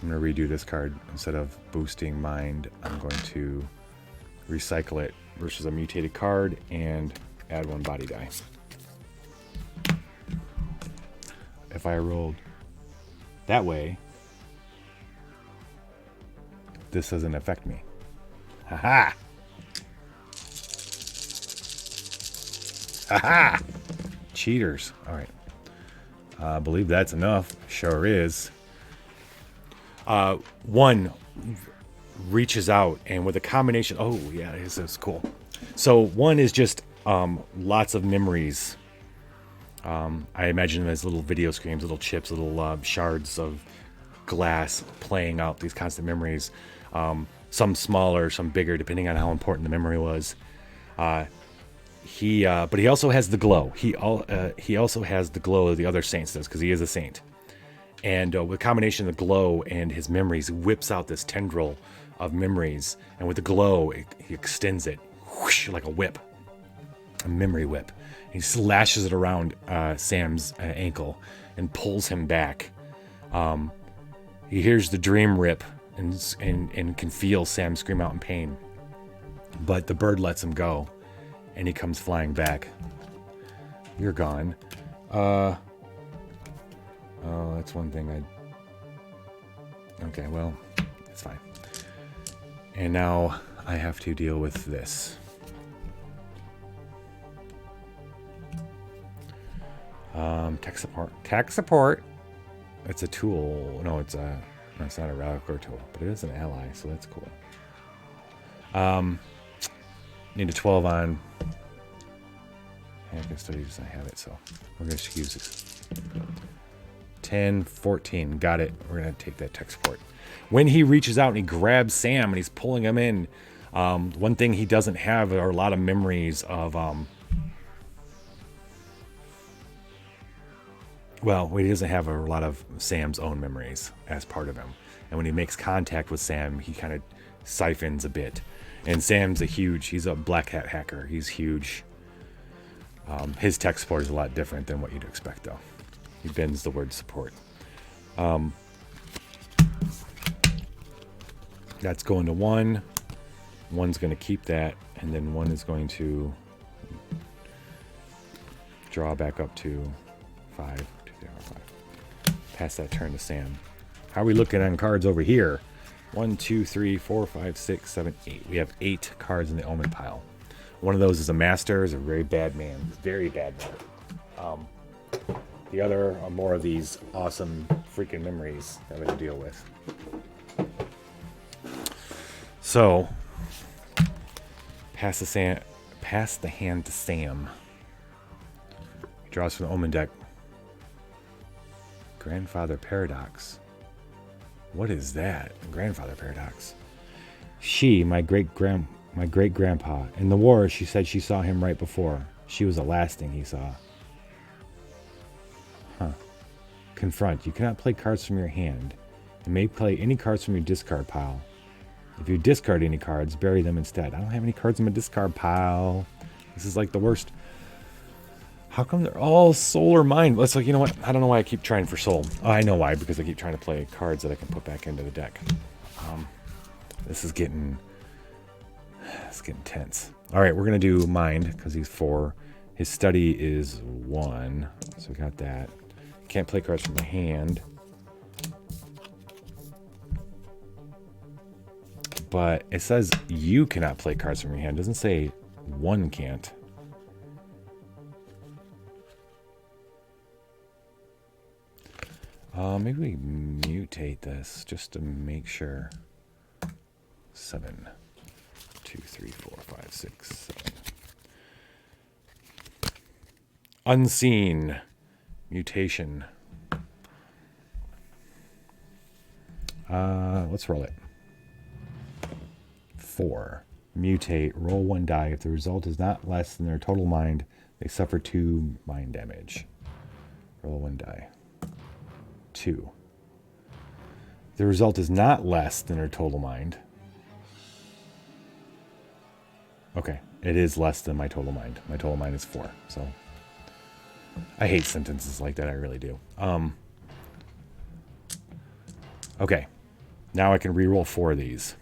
redo this card. Instead of boosting mind, I'm going to recycle it versus a mutated card and add 1 body die. If I rolled that way, this doesn't affect me. Haha! Haha! Cheaters. All right. I believe that's enough. Sure is. 1 reaches out, and with a combination... Oh, yeah, this is cool. So 1 is just lots of memories. I imagine them as little video screens, little chips, little shards of glass playing out these constant memories. Some smaller, some bigger, depending on how important the memory was. But he also has the glow. He also has the glow of the other saints does, because he is a saint. And with a combination of the glow and his memories, whips out this tendril of memories. And with the glow, he extends it whoosh, like a whip, a memory whip. He slashes it around Sam's ankle and pulls him back. He hears the dream rip and can feel Sam scream out in pain. But the bird lets him go, and he comes flying back. You're gone. Oh, that's one thing Okay, well, it's fine. And now I have to deal with this. Tech support. Tech support. It's a tool. No, it's not a relic or tool, but it is an ally, so that's cool. Need a 12 on. I can still use I have it, so we're going to use this. 10, 14. Got it. We're going to take that tech support. When he reaches out and he grabs Sam and he's pulling him in, one thing he doesn't have are a lot of memories of Well, he doesn't have a lot of Sam's own memories as part of him. And when he makes contact with Sam, he kind of siphons a bit. And Sam's he's a black hat hacker. He's huge. His tech support is a lot different than what you'd expect, though. He bends the word support. That's going to 1. 1's going to keep that. And then 1 is going to draw back up to 5. 2, 3, 4, 5. Pass that turn to Sam. How are we looking on cards over here? 1, 2, 3, 4, 5, 6, 7, 8. We have 8 cards in the Omen pile. One of those is a master, is a very bad man. Very bad man. The other are more of these awesome freaking memories that we have to deal with. So, pass the hand to Sam. He draws from the Omen deck. Grandfather Paradox. What is that? Grandfather Paradox. My great-grandpa. In the war, she said she saw him right before. She was the last thing he saw. Confront. You cannot play cards from your hand. You may play any cards from your discard pile. If you discard any cards, bury them instead. I don't have any cards in my discard pile. This is like the worst. How come they're all soul or mind? Let's you know what? I don't know why I keep trying for soul. Oh, I know why, because I keep trying to play cards that I can put back into the deck. This is getting tense. All right, we're going to do mind because he's 4. His study is 1. So we got that. Can't play cards from my hand. But it says you cannot play cards from your hand. It doesn't say 1 can't. Maybe we mutate this just to make sure. 7. 2, 3, 4, 5, 6, 7. Unseen. Mutation. Let's roll it. 4. Mutate. Roll 1 die. If the result is not less than their total mind, they suffer 2 mind damage. Roll 1 die. 2. The result is not less than their total mind. Okay, it is less than my total mind. My total mind is 4, so I hate sentences like that, I really do. Okay, now I can reroll 4 of these.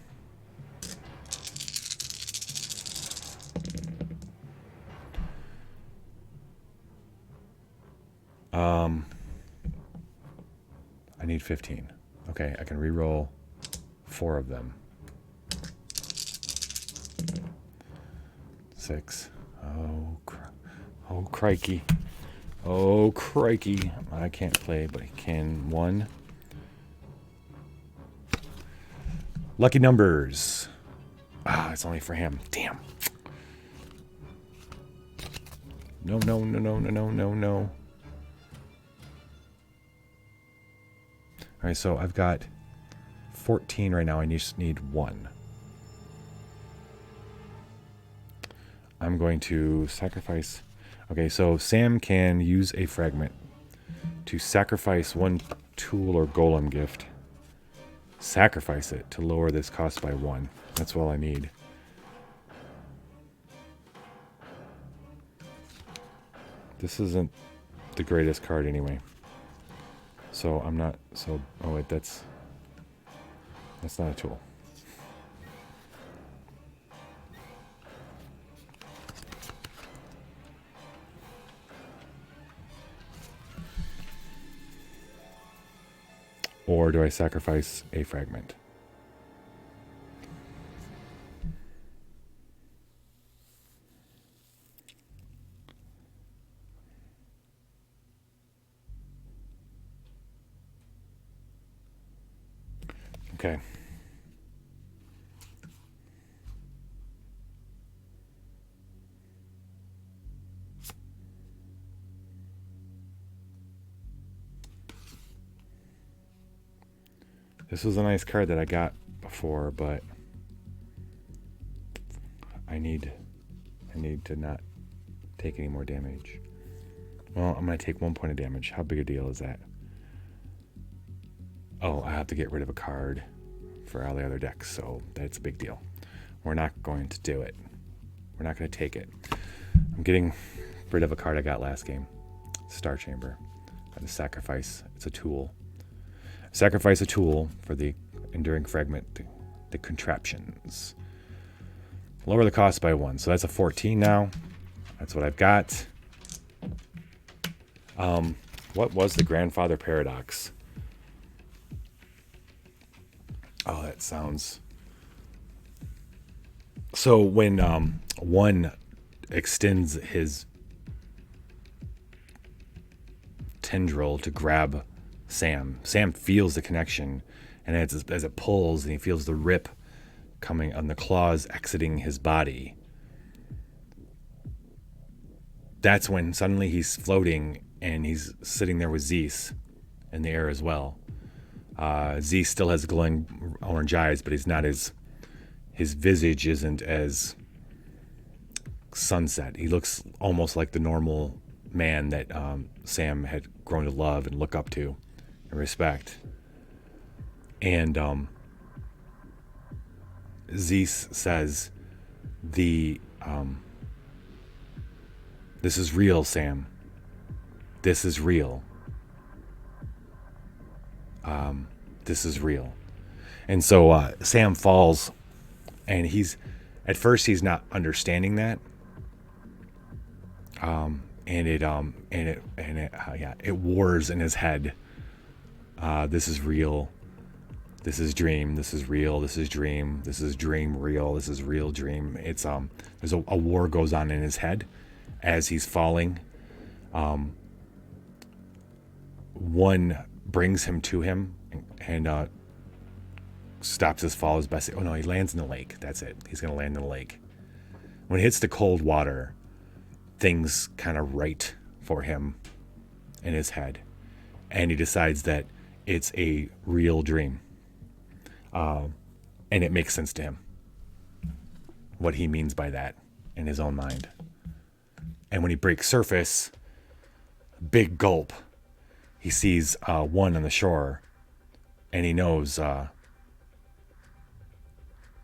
I need 15. Okay, I can reroll 4 of them. 6. Oh crikey. Oh crikey. I can't play, but I can. 1. Lucky numbers. It's only for him. Damn. No. All right, so I've got 14 right now. I just need 1. I'm going to sacrifice. Okay, so Sam can use a fragment to sacrifice 1 tool or golem gift. Sacrifice it to lower this cost by 1. That's all I need. This isn't the greatest card anyway. So I'm not so. Oh wait, that's not a tool. Or do I sacrifice a fragment? Okay. This was a nice card that I got before, but I need to not take any more damage. Well, I'm going to take 1 point of damage. How big a deal is that? Oh, I have to get rid of a card for all the other decks, so that's a big deal. We're not going to do it. We're not going to take it. I'm getting rid of a card I got last game. Star Chamber. I had to sacrifice. It's a tool. Sacrifice a tool for the Enduring Fragment, the contraptions. Lower the cost by 1. So that's a 14 now. That's what I've got. What was the Grandfather Paradox? Oh, that sounds... So when one extends his tendril to grab Sam feels the connection, and as it pulls, and he feels the rip coming on the claws exiting his body. That's when suddenly he's floating, and he's sitting there with Zeus in the air as well. Zeus still has glowing orange eyes, but he's not as... His visage isn't as sunset. He looks almost like the normal man that Sam had grown to love and look up to and respect. And Zeus says, this is real, Sam. This is real. This is real. And so Sam falls, and at first he's not understanding that. It wars in his head. This is real. This is dream. This is real. This is dream. This is dream real. This is real dream. It's there's a war goes on in his head as he's falling. One brings him to him and stops his fall as best. Oh no, he lands in the lake. That's it. He's gonna land in the lake. When he hits the cold water, things kind of right for him in his head, and he decides that it's a real dream, and it makes sense to him what he means by that in his own mind. And when he breaks surface, big gulp, he sees one on the shore, and he knows that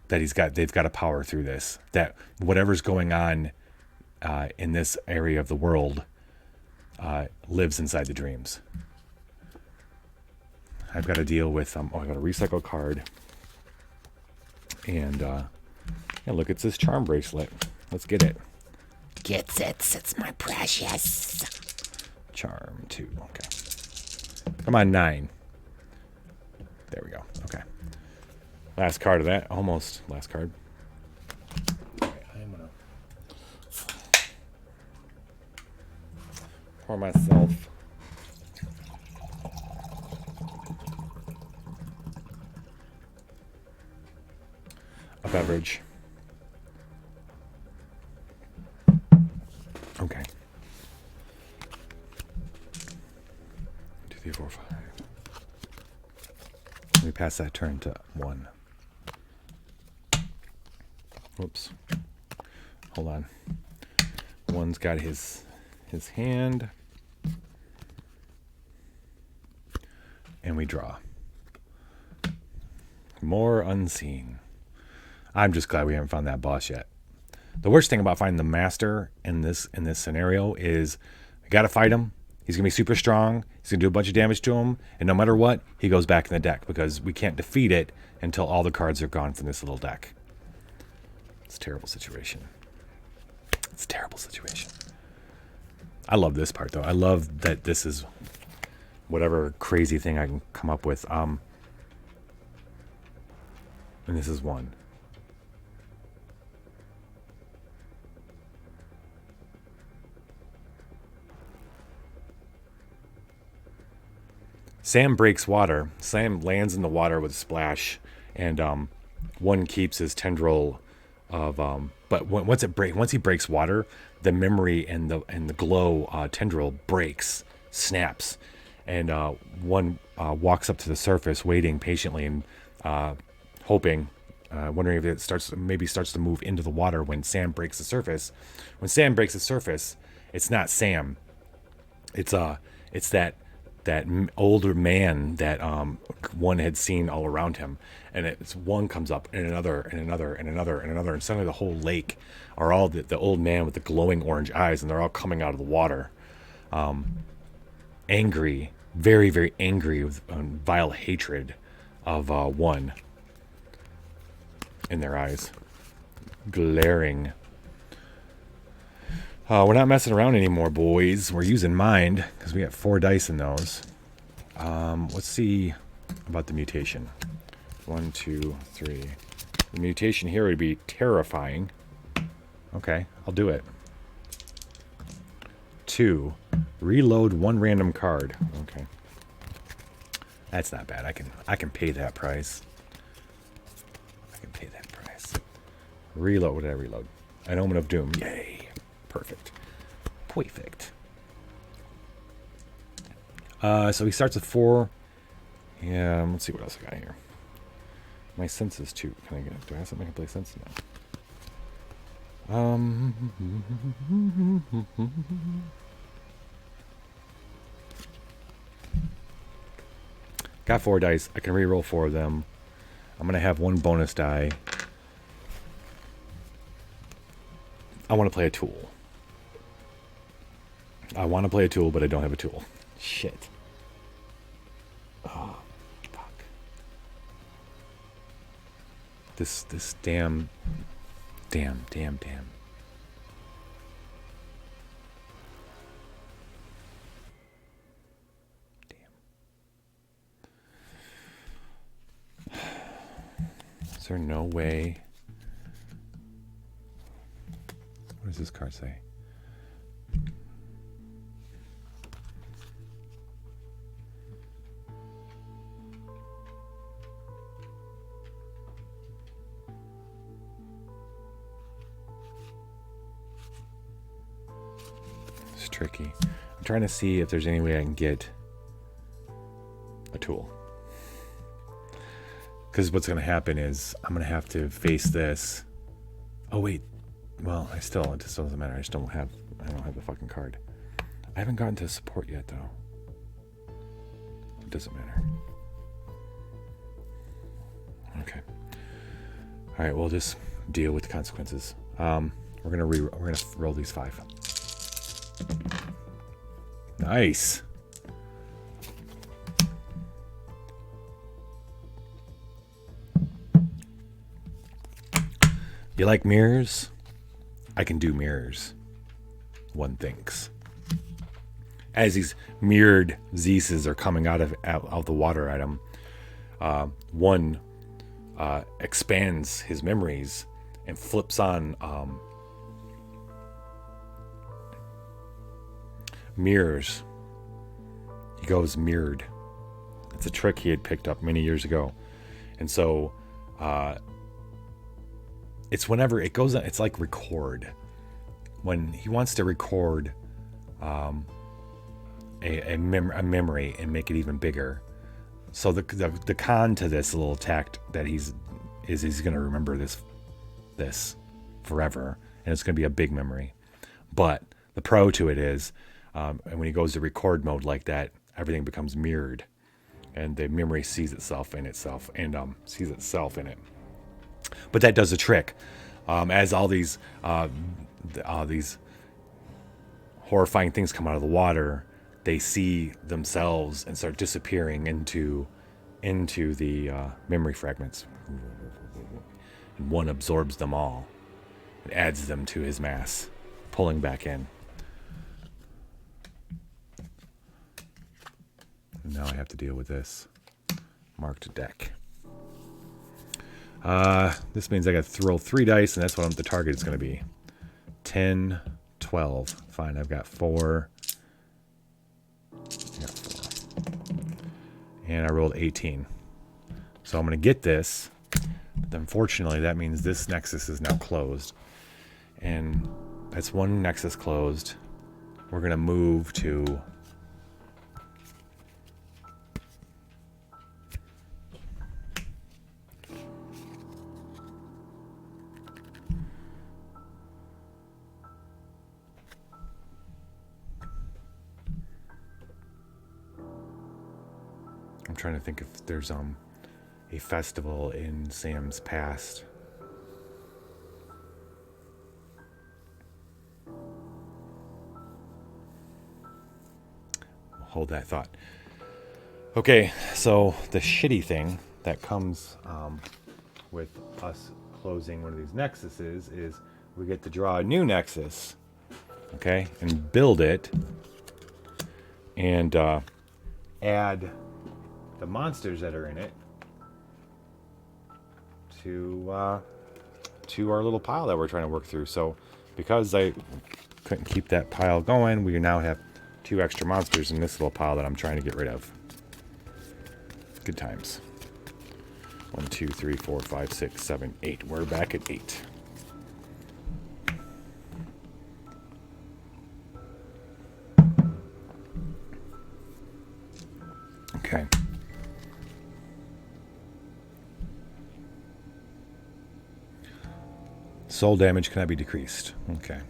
they've got to power through this. That whatever's going on in this area of the world lives inside the dreams. I've got to deal with I got a recycle card, and look, it's this charm bracelet. Let's get it. Gets it. It's my precious. Charm 2. Okay. Come on, 9. There we go. Okay. Last card of that. Almost last card. All right, I'm gonna pour myself a beverage. Okay. 2, 3, 4, 5. Let me pass that turn to 1. Whoops. Hold on. 1's got his hand. And we draw. More unseen. I'm just glad we haven't found that boss yet. The worst thing about finding the master in this scenario is I gotta fight him. He's gonna be super strong. He's gonna do a bunch of damage to him, and no matter what, he goes back in the deck because we can't defeat it until all the cards are gone from this little deck. It's a terrible situation. It's a terrible situation. I love this part though. I love that this is whatever crazy thing I can come up with. And this is 1. Sam breaks water. Sam lands in the water with a splash, and 1 keeps his tendril of. But once he breaks water, the memory and the glow tendril breaks, snaps, and 1 walks up to the surface, waiting patiently and hoping, wondering if it starts to move into the water when Sam breaks the surface. When Sam breaks the surface, it's not Sam. It's that older man that one had seen all around him, and it's one comes up and another and another and another and another, and suddenly the whole lake are all the old man with the glowing orange eyes, and they're all coming out of the water, angry, very very angry with vile hatred of one in their eyes, glaring. We're not messing around anymore, boys. We're using mind because we got 4 dice in those. Let's see about the mutation. 1, 2, 3. The mutation here would be terrifying. Okay, I'll do it. 2. Reload 1 random card. Okay, that's not bad. I can pay that price. I can pay that price. Reload. What did I reload? An Omen of Doom. Yay. Perfect. Perfect. So he starts with 4. Yeah, let's see what else I got here. My senses too. Can I get? Do I have something I can play sense now? Got 4 dice. I can re-roll 4 of them. I'm gonna have 1 bonus die. I want to play a tool. I want to play a tool, but I don't have a tool. Shit. Oh, fuck. This damn. Damn. Is there no way? What does this card say? It's tricky. I'm trying to see if there's any way I can get a tool. Because what's going to happen is I'm going to have to face this. Oh, wait. Well, it just doesn't matter. I don't have the fucking card. I haven't gotten to support yet, though. It doesn't matter. Okay. All right, we'll just deal with the consequences. We're gonna roll these 5. Nice. You like mirrors? I can do mirrors. One thinks. As these mirrored Zeeses are coming out of the water at him, one expands his memories and flips on mirrors. He goes mirrored. It's a trick he had picked up many years ago, and so it's whenever it goes. It's like record. When he wants to record a memory and make it even bigger. So the con to this little attack that he's going to remember this forever, and it's going to be a big memory. But the pro to it is, and when he goes to record mode like that, everything becomes mirrored, and the memory sees itself in itself and sees itself in it. But that does the trick. As all these horrifying things come out of the water, they see themselves and start disappearing into the memory fragments. And one absorbs them all and adds them to his mass, pulling back in. And now I have to deal with this marked deck. This means I got to roll 3 dice, and that's what the target is going to be. 10, 12. Fine, I've got 4. And I rolled 18. So I'm going to get this. But unfortunately, that means this nexus is now closed. And that's one nexus closed. We're going to move to... trying to think if there's a festival in Sam's past. Hold that thought. Okay, so the shitty thing that comes with us closing one of these nexuses is we get to draw a new nexus, okay, and build it, and add the monsters that are in it to our little pile that we're trying to work through. So because I couldn't keep that pile going, we now have 2 extra monsters in this little pile that I'm trying to get rid of. Good times. 1, 2, 3, 4, 5, 6, 7, 8. We're back at 8. Okay. Soul damage cannot be decreased. Okay.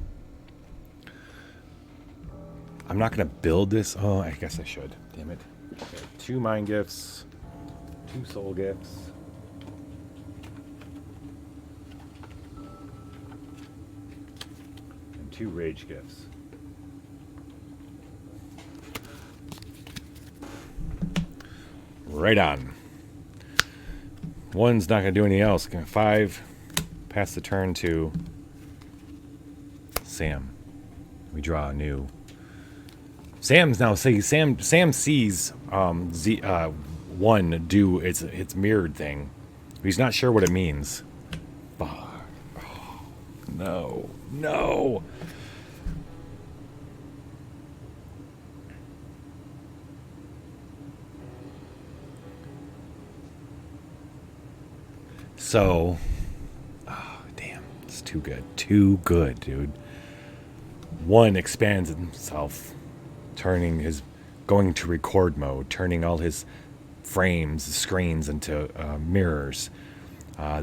I'm not going to build this. Oh, I guess I should. Damn it. Okay. 2 mind gifts. 2 soul gifts. And 2 rage gifts. Right on. 1's not going to do anything else. 5. Pass the turn to Sam. We draw a new. Sam's now see Sam sees 1 do its mirrored thing. He's not sure what it means. Fuck. Oh, no. No. So, oh, damn, it's too good. Too good, dude. 1 expands himself, going to record mode, turning all his frames, screens into mirrors.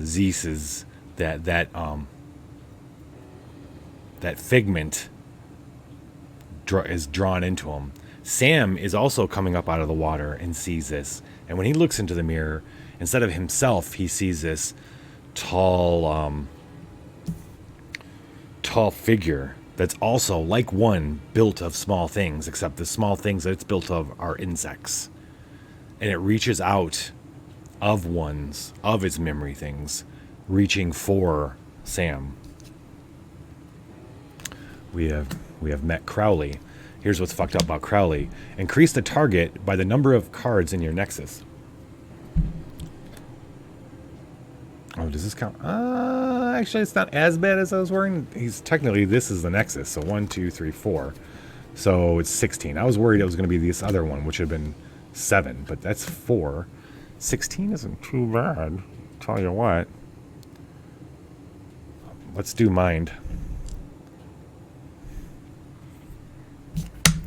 Zeus is that figment is drawn into him. Sam is also coming up out of the water and sees this, and when he looks into the mirror, instead of himself, he sees this tall figure that's also, like 1, built of small things, except the small things that it's built of are insects. And it reaches out of its memory things, reaching for Sam. We have met Crowley. Here's what's fucked up about Crowley. Increase the target by the number of cards in your nexus. Oh, does this count? Actually, it's not as bad as I was worrying. This is the nexus. So 1, 2, 3, 4. So it's 16. I was worried it was going to be this other one, which would have been 7, but that's 4. 16 isn't too bad. Tell you what. Let's do mind.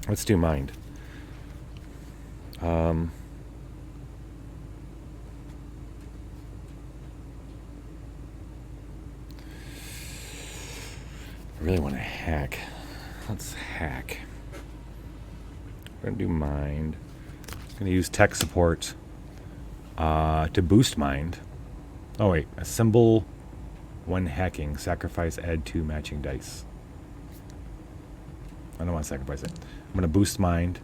Let's do mind. I really want to hack. Let's hack. We're going to do mind. I'm going to use tech support to boost mind. Oh, wait. Assemble 1 hacking. Sacrifice, add 2 matching dice. I don't want to sacrifice it. I'm going to boost mind.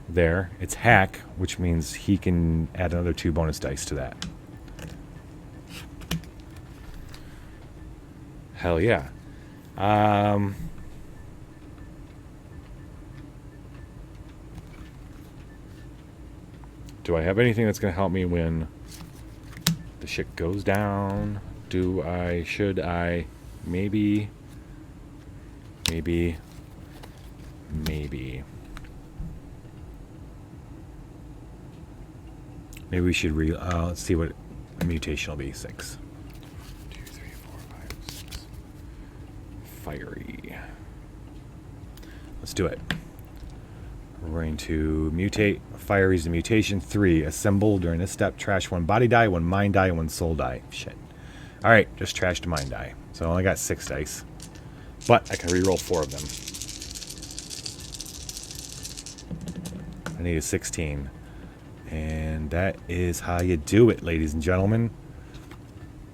There. It's hack, which means he can add another 2 bonus dice to that. Hell yeah. Do I have anything that's going to help me when the shit goes down? Should I, maybe. Maybe we should let's see what a mutation will be. 6. 2, 3, 4, 5, 6. Fiery. Let's do it. We're going to mutate. Fiery is the mutation. 3. Assemble during this step. Trash 1 body die, 1 mind die, 1 soul die. Shit. Alright, just trashed mind die. So I only got 6 dice. But I can reroll 4 of them. I need a 16. And that is how you do it, ladies and gentlemen.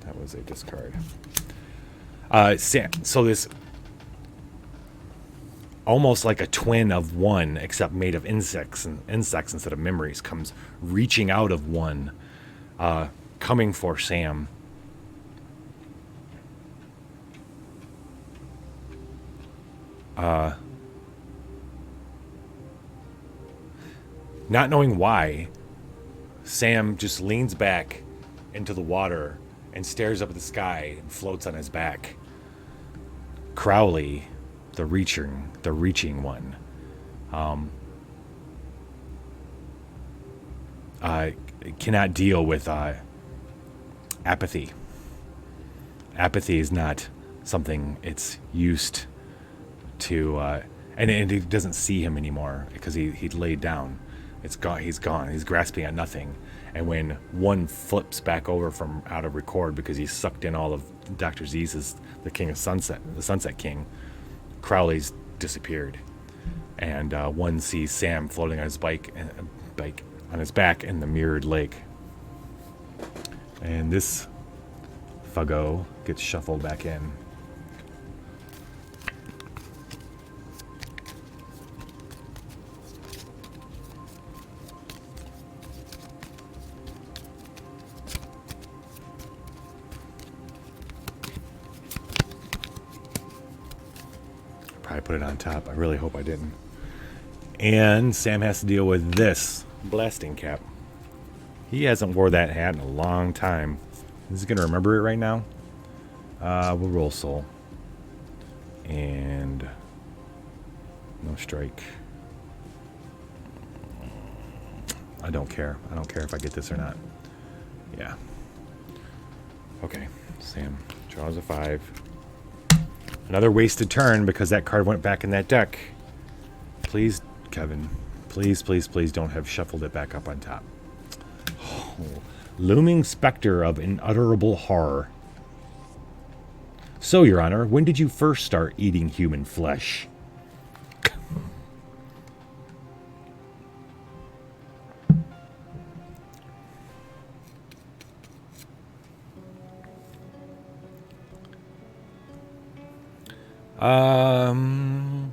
That was a discard. So this almost like a twin of one, except made of insects instead of memories, comes reaching out of one, coming for Sam. Not knowing why, Sam just leans back into the water and stares up at the sky and floats on his back. Crowley, the reaching one, cannot deal with apathy. Apathy is not something it's used to, and it doesn't see him anymore because he laid down. It's gone. He's gone. He's grasping at nothing. And when one flips back over from out of record because he sucked in all of Dr. Z's, the King of Sunset, the Sunset King, Crowley's disappeared. And one sees Sam floating on his bike on his back in the mirrored lake. And this Fuggo gets shuffled back in. Probably put it on top. I really hope I didn't. And Sam has to deal with this blasting cap. He hasn't wore that hat in a long time. Is he going to remember it right now? We'll roll soul. And no strike. I don't care. I don't care if I get this or not. Yeah. Okay. Sam draws a 5. Another wasted turn because that card went back in that deck. Please, Kevin. Please, please, please don't have shuffled it back up on top. Oh, looming specter of unutterable horror. So, Your Honor, when did you first start eating human flesh? Um...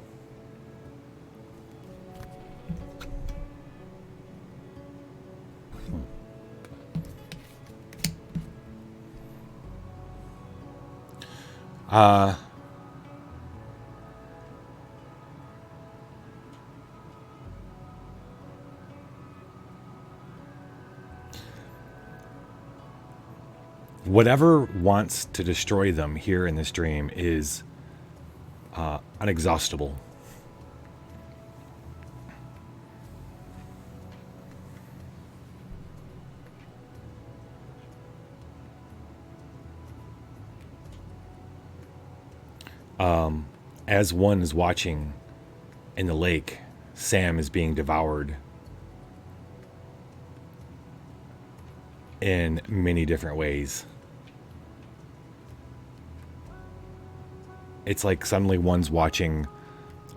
Whatever wants to destroy them here in this dream is unexhaustible. As one is watching in the lake, Sam is being devoured in many different ways. It's like suddenly one's watching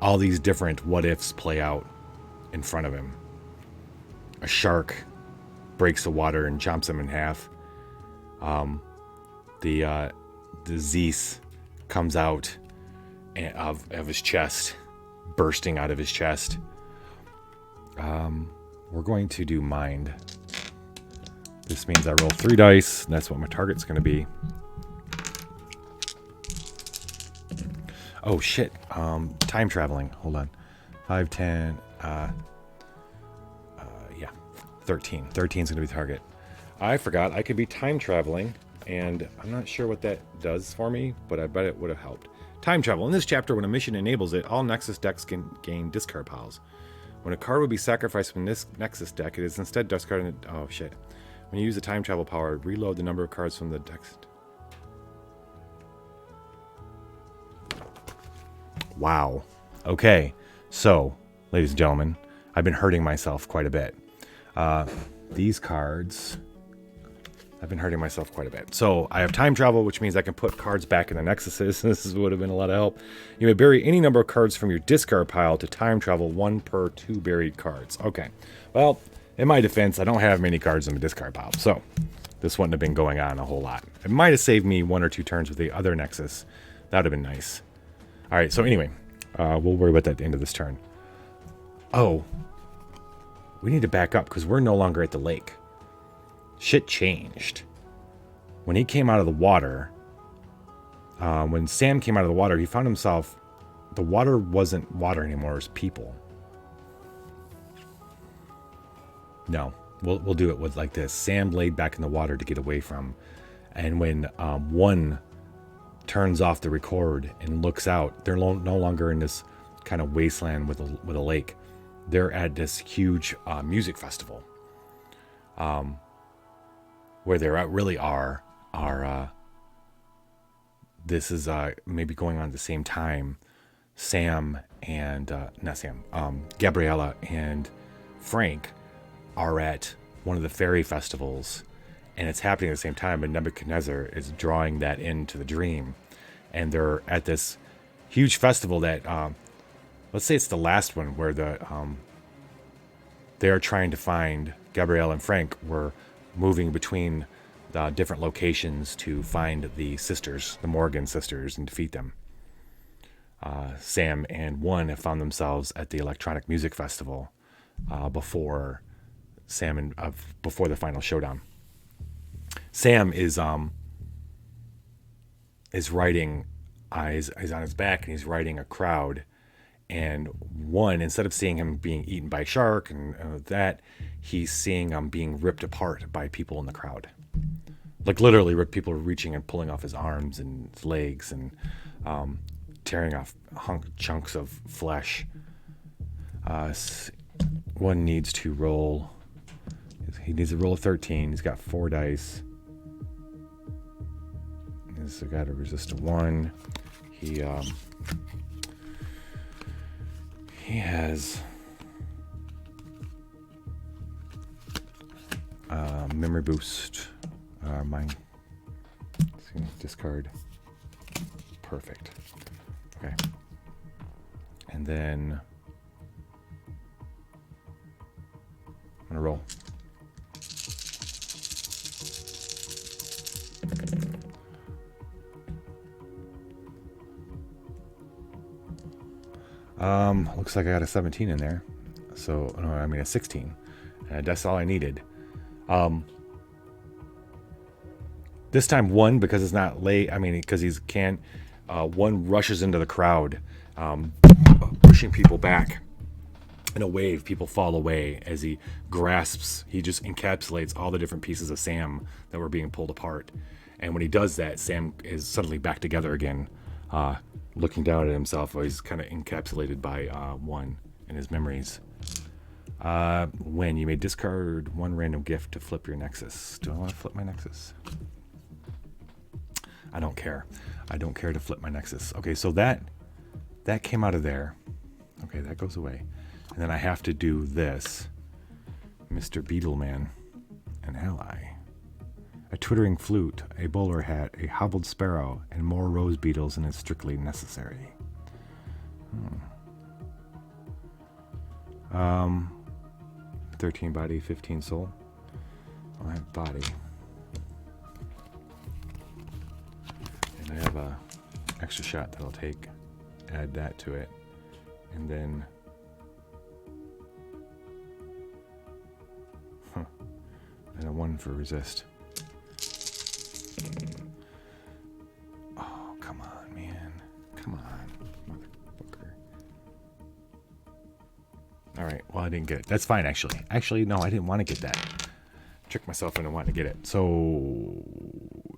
all these different what-ifs play out in front of him. A shark breaks the water and chomps him in half. The Zeus comes out of his chest, bursting out of his chest. We're going to do mind. This means I roll 3 dice. That's what my target's going to be. Oh, shit. Time traveling. Hold on. 5, 10. Yeah. 13. 13 is going to be the target. I forgot I could be time traveling, and I'm not sure what that does for me, but I bet it would have helped. Time travel. In this chapter, when a mission enables it, all Nexus decks can gain discard piles. When a card would be sacrificed from this Nexus deck, it is instead discarded. Oh, shit. When you use the time travel power, reload the number of cards from the deck. Wow. Okay. So, ladies and gentlemen, I've been hurting myself quite a bit. These cards... I've been hurting myself quite a bit. So I have time travel, which means I can put cards back in the Nexuses. This would have been a lot of help. You may bury any number of cards from your discard pile to time travel 1 per 2 buried cards. Okay. Well, In my defense, I don't have many cards in the discard pile, so this wouldn't have been going on a whole lot. It might have saved me 1 or 2 turns with the other Nexus. That would have been nice. All right, so anyway, we'll worry about that at the end of this turn. Oh, we need to back up because we're no longer at the lake. Shit changed. When he came out of the water, when Sam came out of the water, he found himself, the water wasn't water anymore, it was people. No, we'll do it with like this. Sam laid back in the water to get away from, and when one turns off the record and looks out, they're no longer in this kind of wasteland with a lake. They're at this huge music festival, where they really are. This is maybe going on at the same time. Sam and Gabriella and Frank are at one of the fairy festivals, and it's happening at the same time, and Nebuchadnezzar is drawing that into the dream, and they're at this huge festival that let's say it's the last one, where they're trying to find Gabrielle and Frank were moving between the different locations to find the sisters, the Morgan sisters, and defeat them. Sam and one have found themselves at the electronic music festival before the final showdown. Sam is writing. He's on his back and he's writing a crowd. And one, instead of seeing him being eaten by a shark and that, he's seeing him being ripped apart by people in the crowd. Like literally, people reaching and pulling off his arms and his legs and tearing off chunks of flesh. One needs to roll. He needs to roll a 13. He's got 4 dice. He's got to resist a 1. He has memory boost. Mine. Discard. Perfect. Okay. And then I'm gonna roll. Looks like I got a 17 in there. So, no, I mean a 16. That's all I needed. This time one, because it's not late. I mean, because he's can't. One rushes into the crowd, pushing people back. In a wave, people fall away as he grasps. He just encapsulates all the different pieces of Sam that were being pulled apart. And when he does that, Sam is suddenly back together again, looking down at himself while he's kind of encapsulated by one in his memories. When you may discard 1 random gift to flip your Nexus. Do I want to flip my Nexus? I don't care. I don't care to flip my Nexus. Okay, so that came out of there. Okay, that goes away. And then I have to do this. Mr. Beetleman, an ally. A twittering flute, a bowler hat, a hobbled sparrow, and more rose beetles than is strictly necessary. 13 body, 15 soul. I have body. And I have a extra shot that I'll take. Add that to it. And then... and a 1 for resist. Oh, come on, man. Come on, motherfucker. Alright, well, I didn't get it. That's fine, actually. Actually, no, I didn't want to get that. Tricked myself into wanting to get it. So,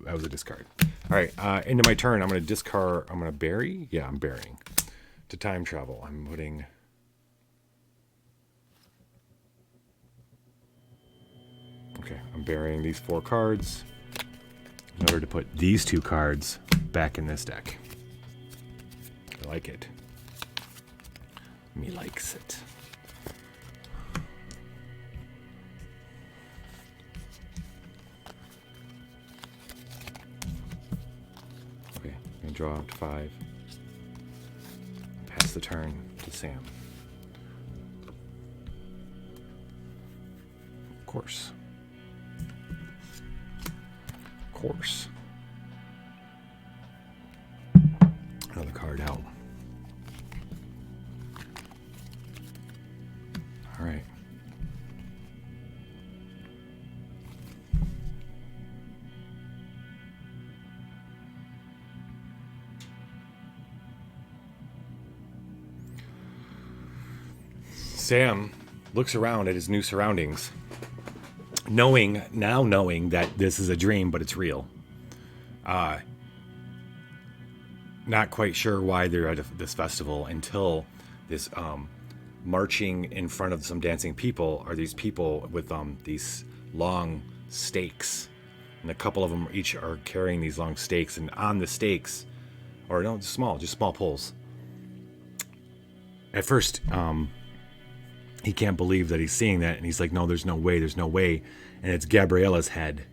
that was a discard. Alright, into my turn, I'm going to discard... I'm going to bury? Yeah, I'm burying. To time travel, I'm putting... Okay, I'm burying these 4 cards in order to put these 2 cards back in this deck. I like it. Me likes it. Okay, I'm gonna draw up to 5. Pass the turn to Sam. course. Of course. Another card out. All right. Sam looks around at his new surroundings, knowing that this is a dream, but it's real. Not quite sure why they're at this festival until this marching in front of some dancing people are these people with these long stakes, and a couple of them each are carrying these long stakes, and on the stakes, or no, just small poles. At first, he can't believe that he's seeing that, and he's like, no, there's no way. And it's Gabriella's head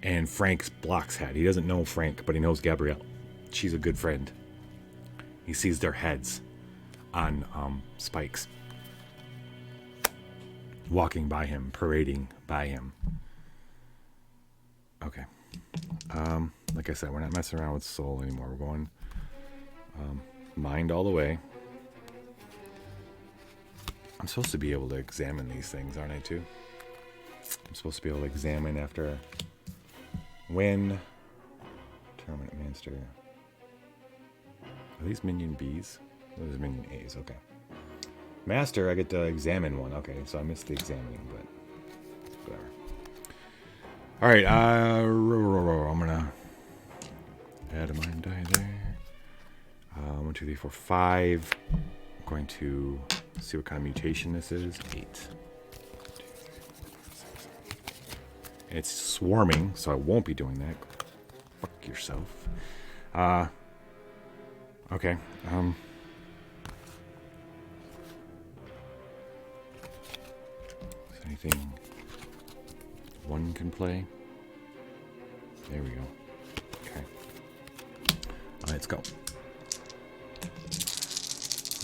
and Frank's Block's head. He doesn't know Frank, but he knows Gabrielle. She's a good friend. He sees their heads on spikes, walking by him, parading by him. Okay. Like I said, we're not messing around with soul anymore. We're going mind all the way. I'm supposed to be able to examine these things, aren't I, too? I'm supposed to be able to examine after win. Tournament Master. Are these minion Bs? Those are minion As, okay. Master, I get to examine one. Okay, so I missed the examining, but whatever. Alright, I'm gonna add a mind die there. 1, 2, 3, 4, 5. I'm going to see what kind of mutation this is. 8. 2, 3, 4, 6. It's swarming, so I won't be doing that. Fuck yourself. Okay. Is there anything one can play? There we go. Okay. Let's go.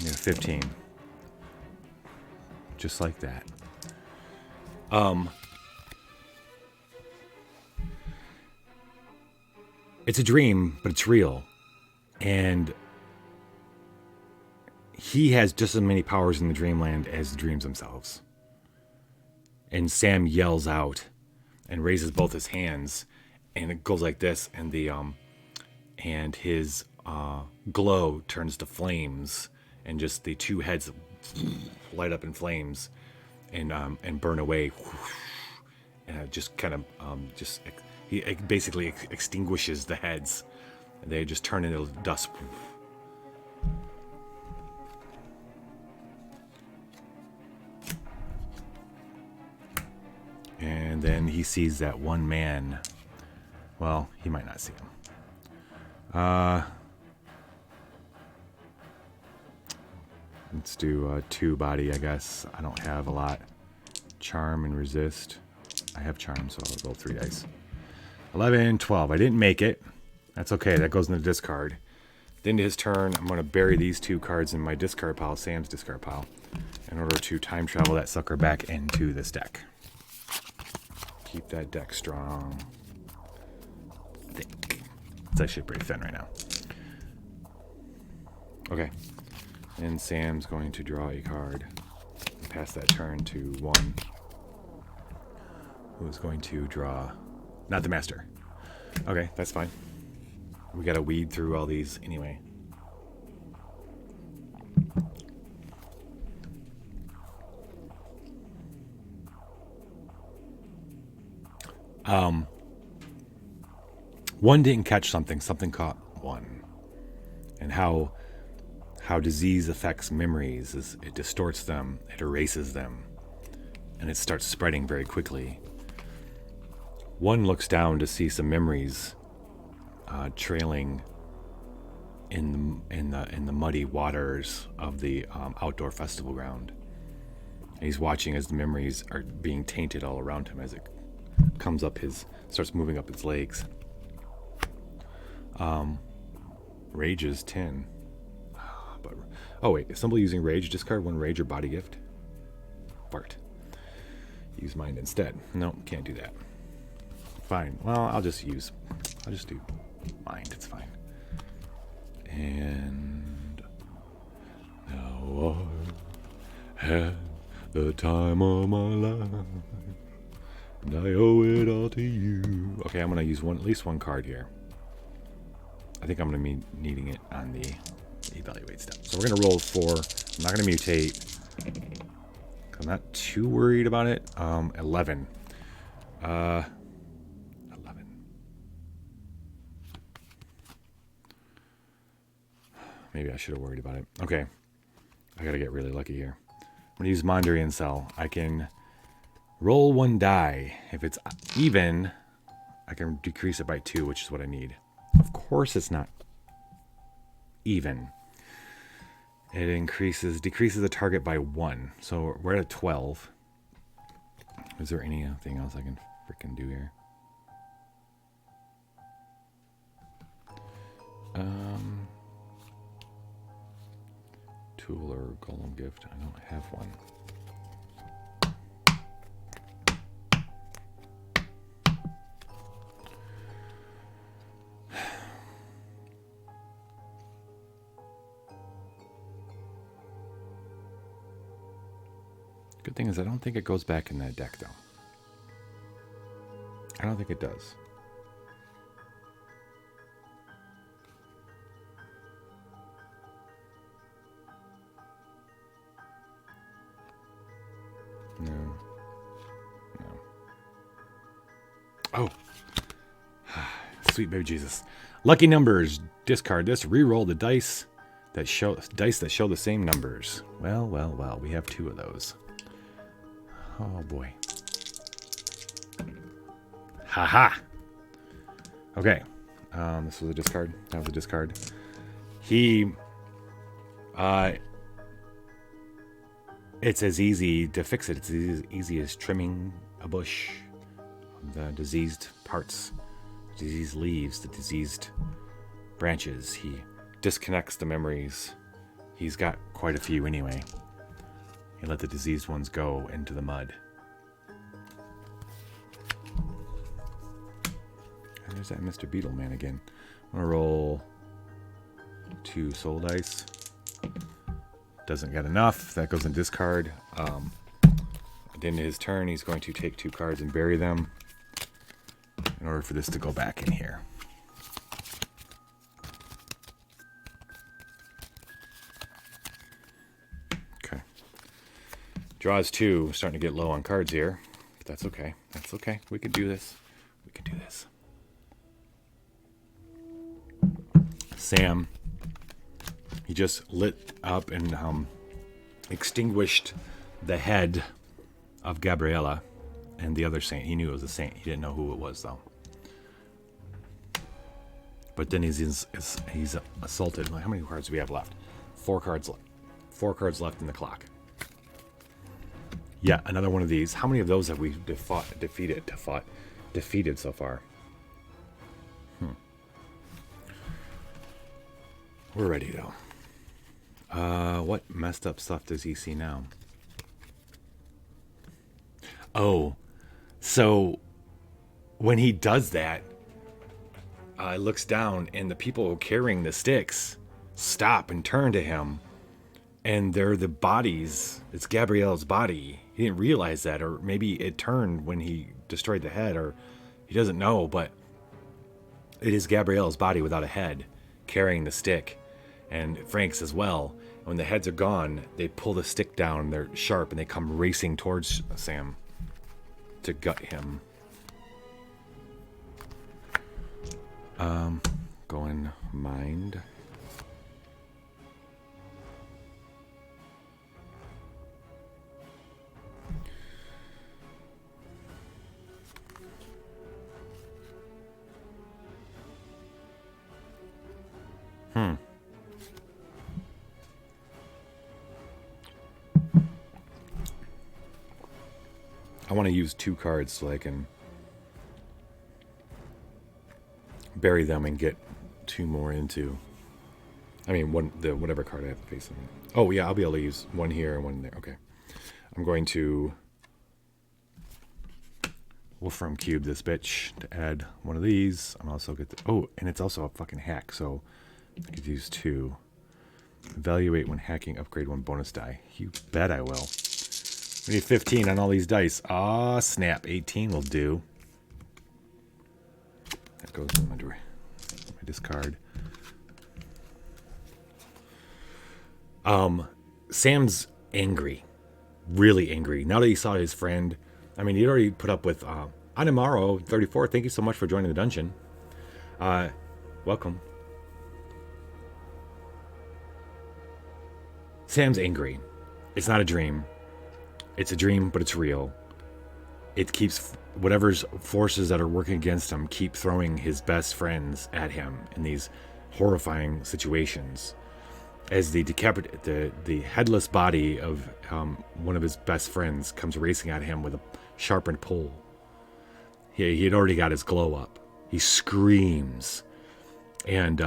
Yeah, 15. Just like that. It's a dream, but it's real. And he has just as many powers in the dreamland as the dreams themselves. And Sam yells out and raises both his hands, and it goes like this, and the and his glow turns to flames, and just the two heads light up in flames and burn away, and it just kind of he basically extinguishes the heads, and they just turn into dust. And then he sees that one man. Well, he might not see him. Let's do 2 body, I guess. I don't have a lot. Charm and resist. I have charm, so I'll roll 3 dice. 11, 12. I didn't make it. That's okay. That goes in the discard. At the end of his turn, I'm going to bury these 2 cards in my discard pile, Sam's discard pile, in order to time travel that sucker back into this deck. Keep that deck strong. Thick. It's actually pretty thin right now. Okay. And Sam's going to draw a card. Pass that turn to 1. Who's going to draw... Not the master. Okay, that's fine. We gotta weed through all these anyway. One didn't catch something. Something caught one. And how disease affects memories is it distorts them, it erases them, and it starts spreading very quickly. One looks down to see some memories trailing in the muddy waters of the outdoor festival ground. And he's watching as the memories are being tainted all around him as it comes up starts moving up its legs. Rage is 10. Oh wait, is somebody using rage? Discard 1 rage or body gift. Fart. Use mind instead. Nope, can't do that. Fine. Well, I'll just do mind. It's fine. And now I had the time of my life, and I owe it all to you. Okay, I'm gonna use at least one card here. I think I'm gonna be needing it on the evaluate step. So we're gonna roll 4. I'm not gonna mutate. I'm not too worried about it. 11. 11. Maybe I should have worried about it. Okay. I gotta get really lucky here. I'm gonna use Mondrian Cell. I can roll 1 die. If it's even, I can decrease it by 2, which is what I need. Of course it's not even. It decreases the target by 1. So we're at 12. Is there anything else I can freaking do here? Tool or golem gift? I don't have one. Good thing is I don't think it goes back in that deck, though. I don't think it does. No. No. Oh. Sweet baby Jesus. Lucky numbers. Discard this. Reroll the dice that show the same numbers. Well, well, well. We have 2 of those. Oh boy. Haha. Okay. This was a discard. That was a discard. It's as easy to fix it. It's as easy as trimming a bush. The diseased parts, diseased leaves, the diseased branches. He disconnects the memories. He's got quite a few anyway. He let the diseased ones go into the mud. And there's that Mr. Beetle man again. I'm gonna roll 2 soul dice. Doesn't get enough. That goes in discard. At the end of his turn, he's going to take 2 cards and bury them in order for this to go back in here. Okay. Draws 2. Starting to get low on cards here. But that's okay. That's okay. We can do this. We can do this. Sam. He just lit up and extinguished the head of Gabriella and the other saint. He knew it was a saint. He didn't know who it was, though. But then he's assaulted. How many cards do we have left? 4 cards left. 4 cards left in the clock. Yeah, another one of these. How many of those have we defeated so far? We're ready, though. What messed up stuff does he see now? Oh, so when he does that, looks down and the people carrying the sticks stop and turn to him, and they're the bodies. It's Gabriella's body. He didn't realize that, or maybe it turned when he destroyed the head, or he doesn't know, but it is Gabriella's body without a head carrying the stick, and Frank's as well. When the heads are gone, they pull the stick down, they're sharp, and they come racing towards Sam to gut him. Going mind. I want to use 2 cards so I can bury them and get 2 more into. I mean, whatever card I have to face them. Oh yeah, I'll be able to use 1 here and 1 there. Okay, I'm going to Wolfram cube this bitch to add one of these. I'm also get and it's also a fucking hack, so I could use 2. Evaluate when hacking, upgrade 1 bonus die. You bet I will. We need 15 on all these dice. Ah, snap. 18 will do. That goes in my discard. Sam's angry. Really angry. Now that he saw his friend. I mean, he'd already put up with Animaro 34. Thank you so much for joining the dungeon. Welcome. Sam's angry. It's not a dream. It's a dream, but it's real. It keeps whatever's forces that are working against him keep throwing his best friends at him in these horrifying situations. As the headless body of one of his best friends comes racing at him with a sharpened pole. He had already got his glow up. He screams. And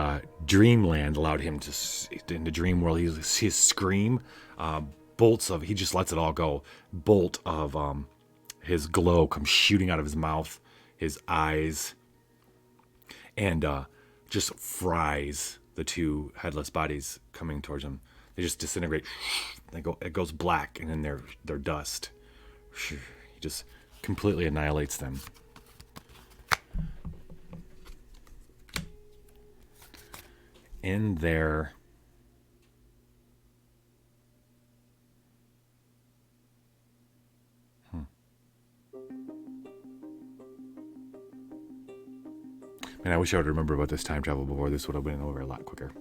Dreamland allowed him to, in the dream world, his scream, he just lets it all go. Bolt of his glow comes shooting out of his mouth, his eyes, and just fries the 2 headless bodies coming towards him. They just disintegrate. It goes black, and then they're dust. He just completely annihilates them. In there. Man, I wish I would remember about this time travel before. This would have been over a lot quicker.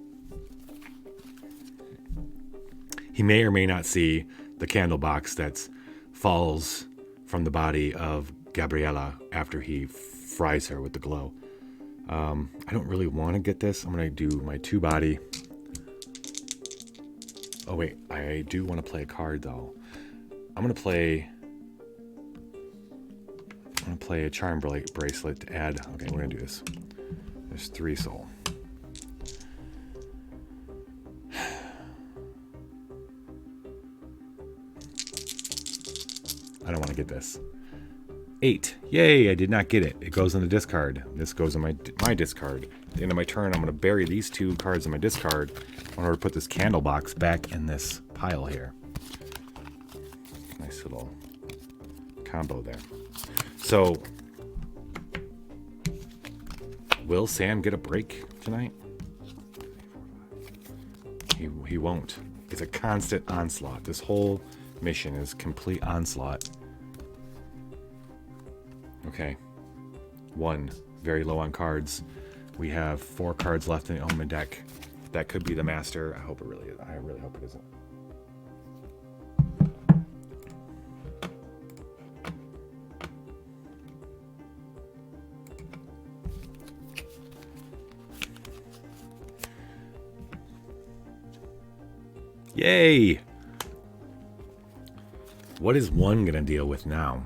He may or may not see the candle box that falls from the body of Gabriella after he fries her with the glow. I don't really want to get this. I'm going to do my 2 body. Oh, wait. I do want to play a card, though. I'm going to play a charm bracelet to add. Okay, we're going to do this. There's 3 soul. I don't want to get this. 8. Yay, I did not get it. It goes in the discard. This goes in my discard. At the end of my turn, I'm going to bury these 2 cards in my discard in order to put this candle box back in this pile here. Nice little combo there. So, will Sam get a break tonight? He won't. It's a constant onslaught. This whole mission is complete onslaught. Okay. 1. Very low on cards. We have 4 cards left in the Omen deck. That could be the master. I hope it really is. I really hope it isn't. Yay! What is 1 gonna deal with now?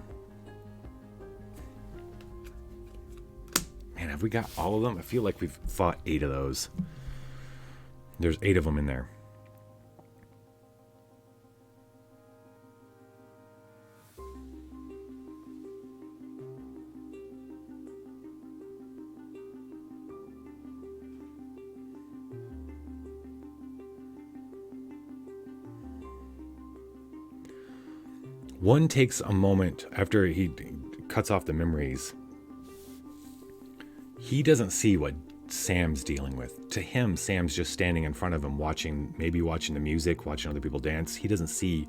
Man, have we got all of them? I feel like we've fought 8 of those. There's 8 of them in there. One takes a moment after he cuts off the memories. He doesn't see what Sam's dealing with. To him, Sam's just standing in front of him maybe watching the music, watching other people dance. He doesn't see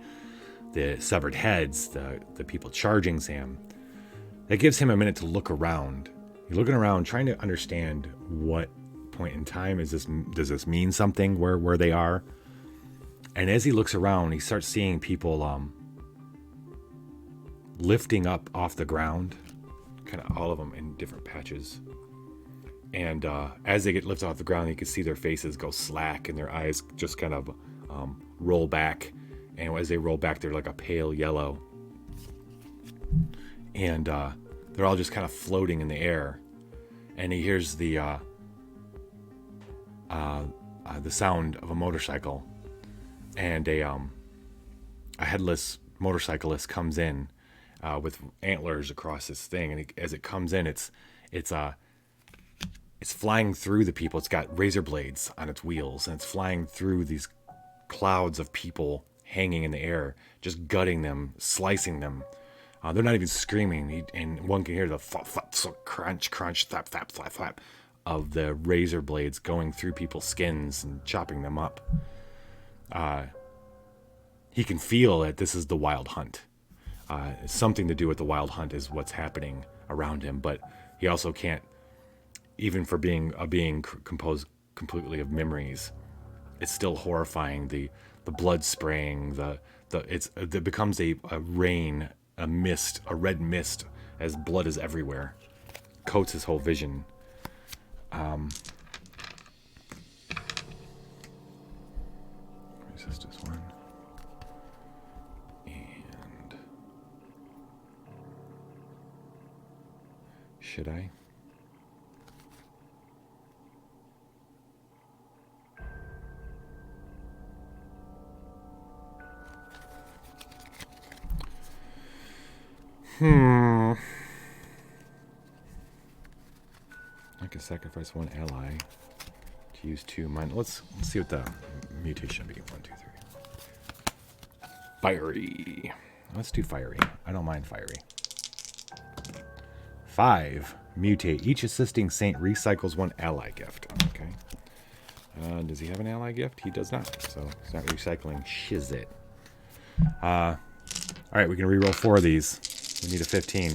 the severed heads, the people charging Sam. That gives him a minute to look around. He's looking around, trying to understand what point in time does this mean something, where they are. And as he looks around, he starts seeing people lifting up off the ground, kind of all of them in different patches. And as they get lifted off the ground, you can see their faces go slack and their eyes just kind of roll back. And as they roll back, they're like a pale yellow. And they're all just kind of floating in the air. And he hears the sound of a motorcycle. And a headless motorcyclist comes in with antlers across this thing, and as it comes in, it's flying through the people. It's got razor blades on its wheels, and it's flying through these clouds of people hanging in the air, just gutting them, slicing them. They're not even screaming, and one can hear the flop, flop, crunch, crunch, thap, thap, flap, flap of the razor blades going through people's skins and chopping them up. He can feel that this is the wild hunt. Something to do with the wild hunt is what's happening around him, but he also can't, even for being a being composed completely of memories, it's still horrifying. The blood spraying, it becomes a rain, a mist, a red mist, as blood is everywhere, coats his whole vision. Resist this one, and should I? I can sacrifice one ally to use 2 mine. Let's see what the mutation be. 1, 2, 3. Fiery. Let's do fiery. I don't mind fiery. 5. Mutate. Each assisting saint recycles 1 ally gift. Okay. Does he have an ally gift? He does not. So he's not recycling shizit. All right, we can reroll 4 of these. We need a 15.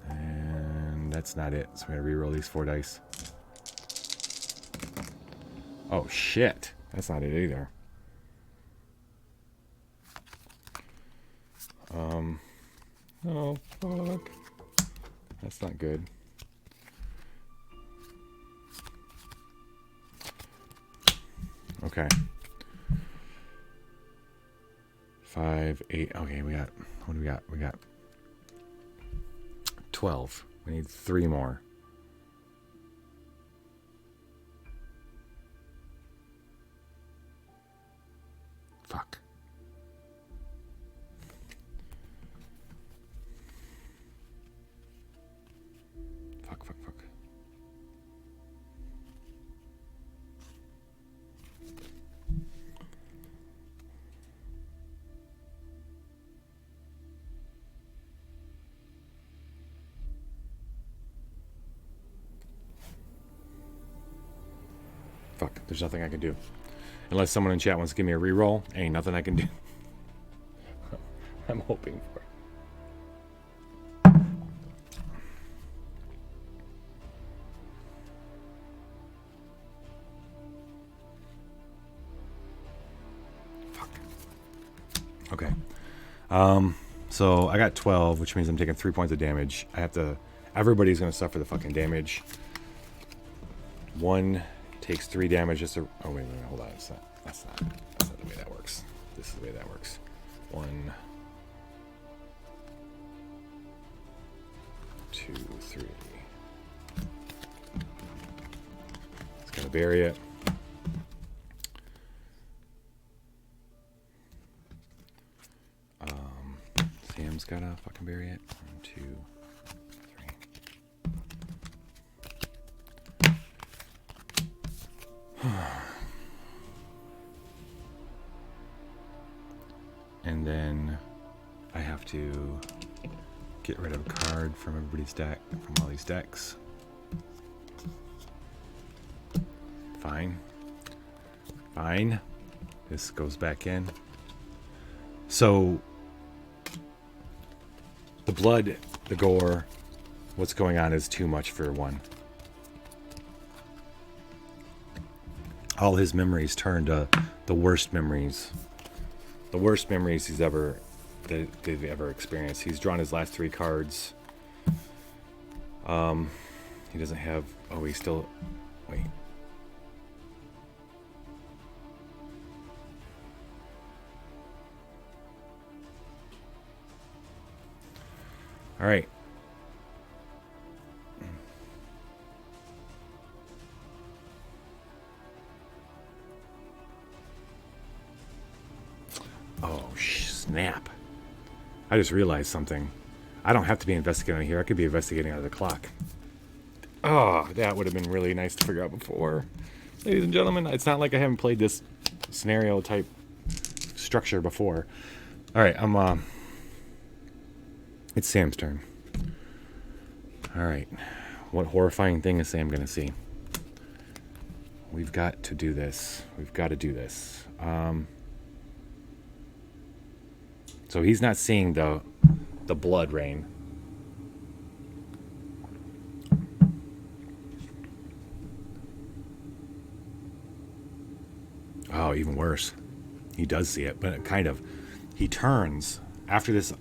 And that's not it. So we're going to reroll these 4 dice. Oh, shit. That's not it either. Oh, fuck. That's not good. Okay. 5, 8. Okay, what do we got? We got 12. We need 3 more. Fuck. Fuck. Fuck, there's nothing I can do. Unless someone in chat wants to give me a reroll, ain't nothing I can do. I'm hoping for it. Fuck. Okay. So I got 12, which means I'm taking 3 points of damage. Everybody's gonna suffer the fucking damage. 1 takes 3 damage just to... Oh, wait, hold on. That's not the way that works. This is the way that works. 1, 2, 3. It's gonna bury it. Sam's gotta fucking bury it. 1, 2, 3. And then I have to get rid of a card from everybody's deck, from all these decks. Fine. This goes back in. So the blood, the gore, what's going on is too much for 1. All his memories turn to the worst memories. The worst memories they've ever experienced. He's drawn his last 3 cards. He doesn't have... Oh, he's still... Wait. All right. Oh, snap. I just realized something. I don't have to be investigating here. I could be investigating out of the clock. Oh, that would have been really nice to figure out before. Ladies and gentlemen, it's not like I haven't played this scenario type structure before. All right, it's Sam's turn. All right. What horrifying thing is Sam going to see? We've got to do this. We've got to do this. So he's not seeing the blood rain. Oh, even worse. He does see it, but kind of. He turns after this.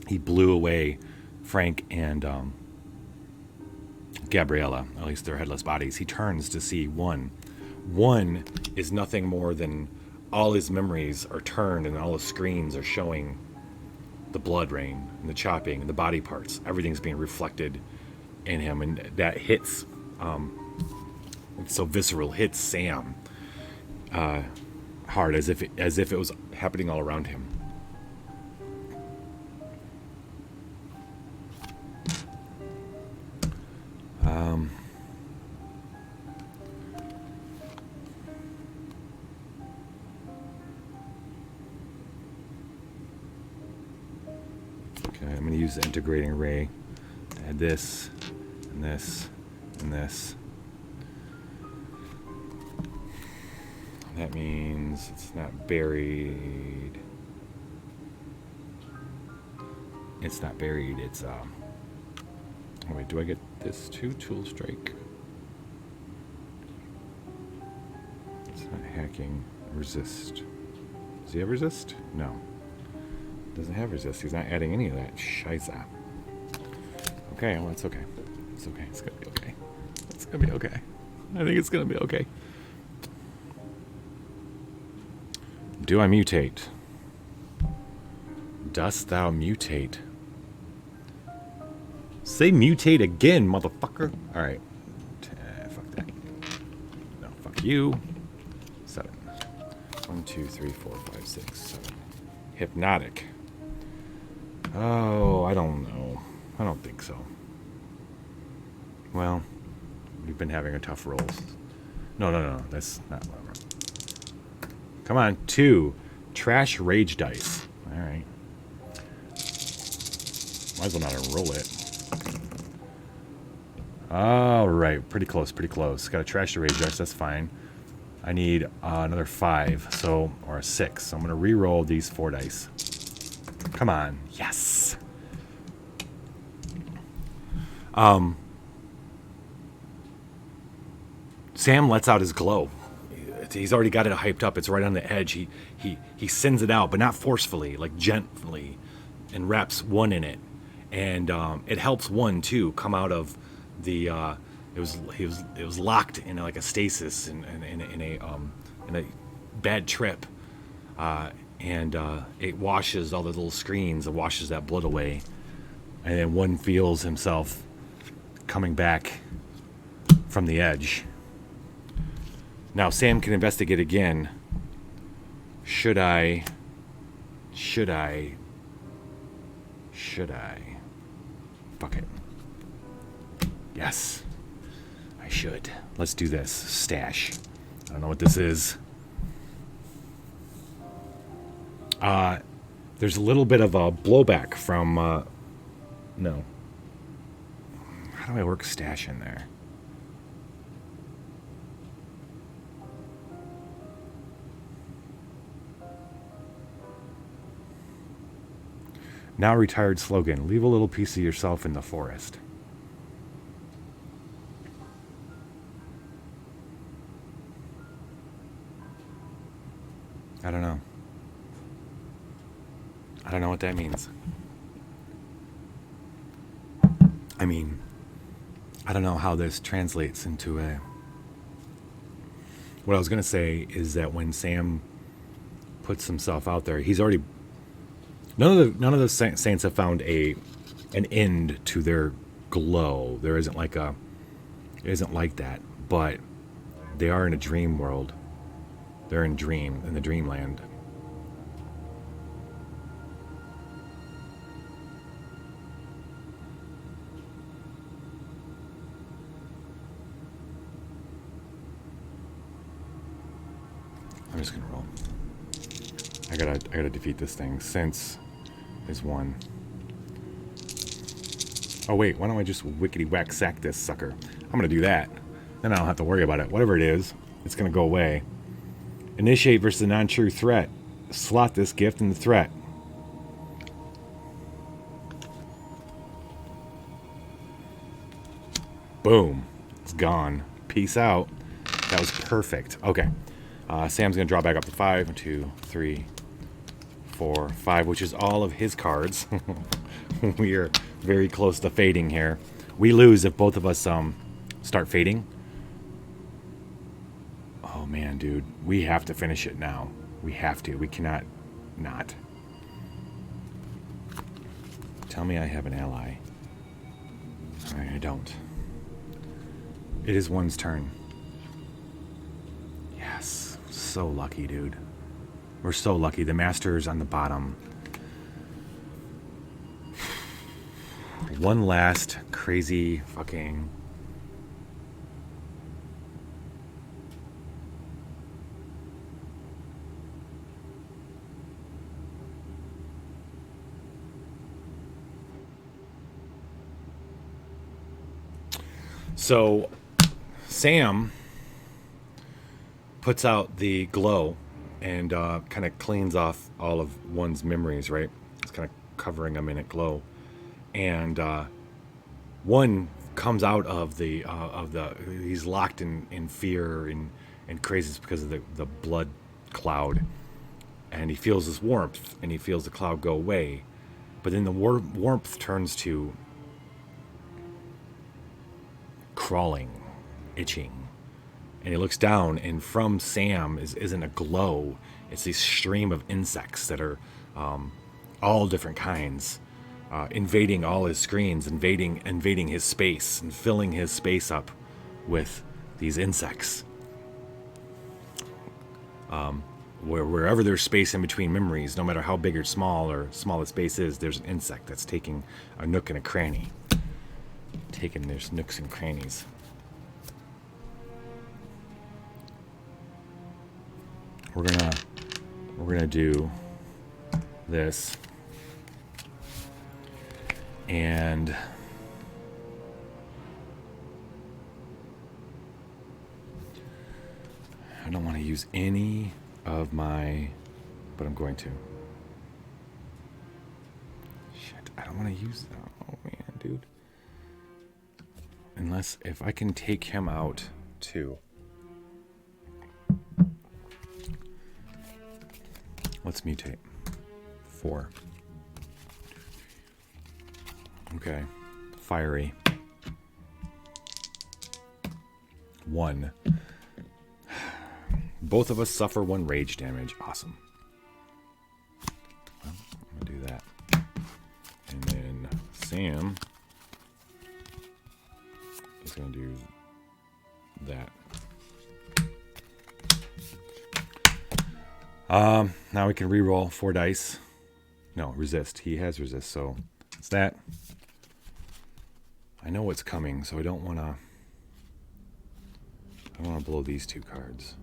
He blew away Frank and Gabriella, at least their headless bodies. He turns to see one. One is nothing more than all his memories are turned and all the screens are showing the blood rain and the chopping and the body parts. Everything's being reflected in him, and that hits, it's so visceral, hits Sam hard, as if it was happening all around him. Okay, I'm going to use the integrating ray. Add this, and this, and this. That means it's not buried. It's not buried. It's oh wait, do I get this too? Tool strike. It's not hacking. Resist. Does he have resist? No. Doesn't have resist. He's not adding any of that. Shiza. Okay, well, it's okay. It's okay. It's gonna be okay. It's gonna be okay. I think it's gonna be okay. Do I mutate? Dost thou mutate? Say mutate again, motherfucker. Alright. Fuck that. No, fuck you. 7. 1, 2, 3, 4, 5, 6, 7. Hypnotic. Oh, I don't know. I don't think so. Well, we've been having a tough roll. No. That's not what I'm... Come on, 2. Trash rage dice. Alright. Might as well not unroll it. Alright, pretty close. Got a trash rage dice, that's fine. I need another 5, or a 6. So I'm going to re-roll these 4 dice. Come on. Yes! Sam lets out his glow. He's already got it hyped up. It's right on the edge. He sends it out, but not forcefully, like gently, and wraps 1 in it. And it helps 1 too come out of the. It was locked in like a stasis in a bad trip, and it washes all the little screens. It washes that blood away, and then 1 feels himself coming back from the edge. Now Sam can investigate again. Should I? Fuck it. Yes. I should. Let's do this. Stash. I don't know what this is. There's a little bit of a blowback from, no. How do I work stash in there? Now retired slogan. Leave a little piece of yourself in the forest. I don't know. I don't know what that means. I mean, I don't know how this translates into a... What I was going to say is that when Sam puts himself out there, he's already... None of the saints have found an end to their glow. There isn't like a... It isn't like that. But they are in a dream world. They're in the dreamland. just gonna roll. I gotta defeat this thing. Sense is 1. Oh wait, why don't I just wickety whack sack this sucker? I'm gonna do that. Then I don't have to worry about it. Whatever it is, it's gonna go away. Initiate versus a non-true threat. Slot this gift in the threat. Boom. It's gone. Peace out. That was perfect. Okay. Sam's going to draw back up to 5. 1, 2, 3, 4, 5, which is all of his cards. We are very close to fading here. We lose if both of us start fading. Oh, man, dude. We have to finish it now. We have to. We cannot not. Tell me I have an ally. All right, I don't. It is one's turn. Yes. So lucky, dude. We're so lucky. The master's on the bottom. One last crazy fucking... So, Sam puts out the glow and kind of cleans off all of one's memories, right? It's kind of covering them in a glow. And one comes out of the he's locked in fear and crazes because of the blood cloud. And he feels this warmth, and he feels the cloud go away. But then the warmth turns to crawling, itching, and he looks down, and from Sam isn't a glow. It's this stream of insects that are all different kinds, invading all his screens, invading his space, and filling his space up with these insects. Wherever there's space in between memories, no matter how big or small the space is, there's an insect that's taking a nook and a cranny. Taking their nooks and crannies. We're gonna do this, and I don't want to use any of my, but I'm going to. Shit, I don't want to use that. Oh man, dude. Unless, if I can take him out too. Let's mutate. 4. Okay. Fiery. 1. Both of us suffer 1 rage damage. Awesome. Well, I'm going to do that. And then Sam is going to do that. Now we can re-roll 4 dice. No, resist. He has resist, so it's that. I know what's coming, so I don't want to blow these 2 cards.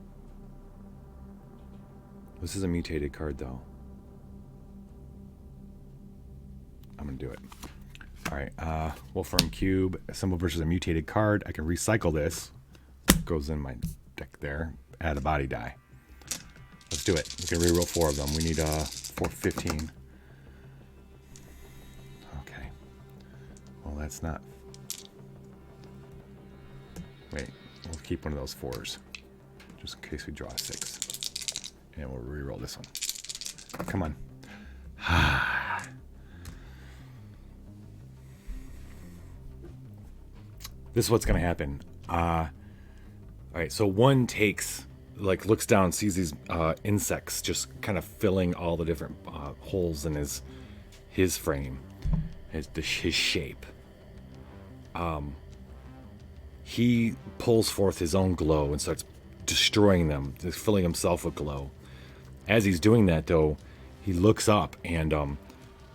This is a mutated card, though. I'm going to do it. All right, Wolfram Cube, symbol versus a mutated card. I can recycle this. Goes in my deck there. Add a body die. Let's do it. We're going to reroll 4 of them. We need 15. Okay. Well, that's not... Wait. We'll keep one of those 4s. Just in case we draw a 6. And we'll reroll this one. Come on. This is what's going to happen. All right, so one takes... looks down, sees these insects just kind of filling all the different holes in his frame, his shape. He pulls forth his own glow and starts destroying them, just filling himself with glow. As he's doing that, though, he looks up, and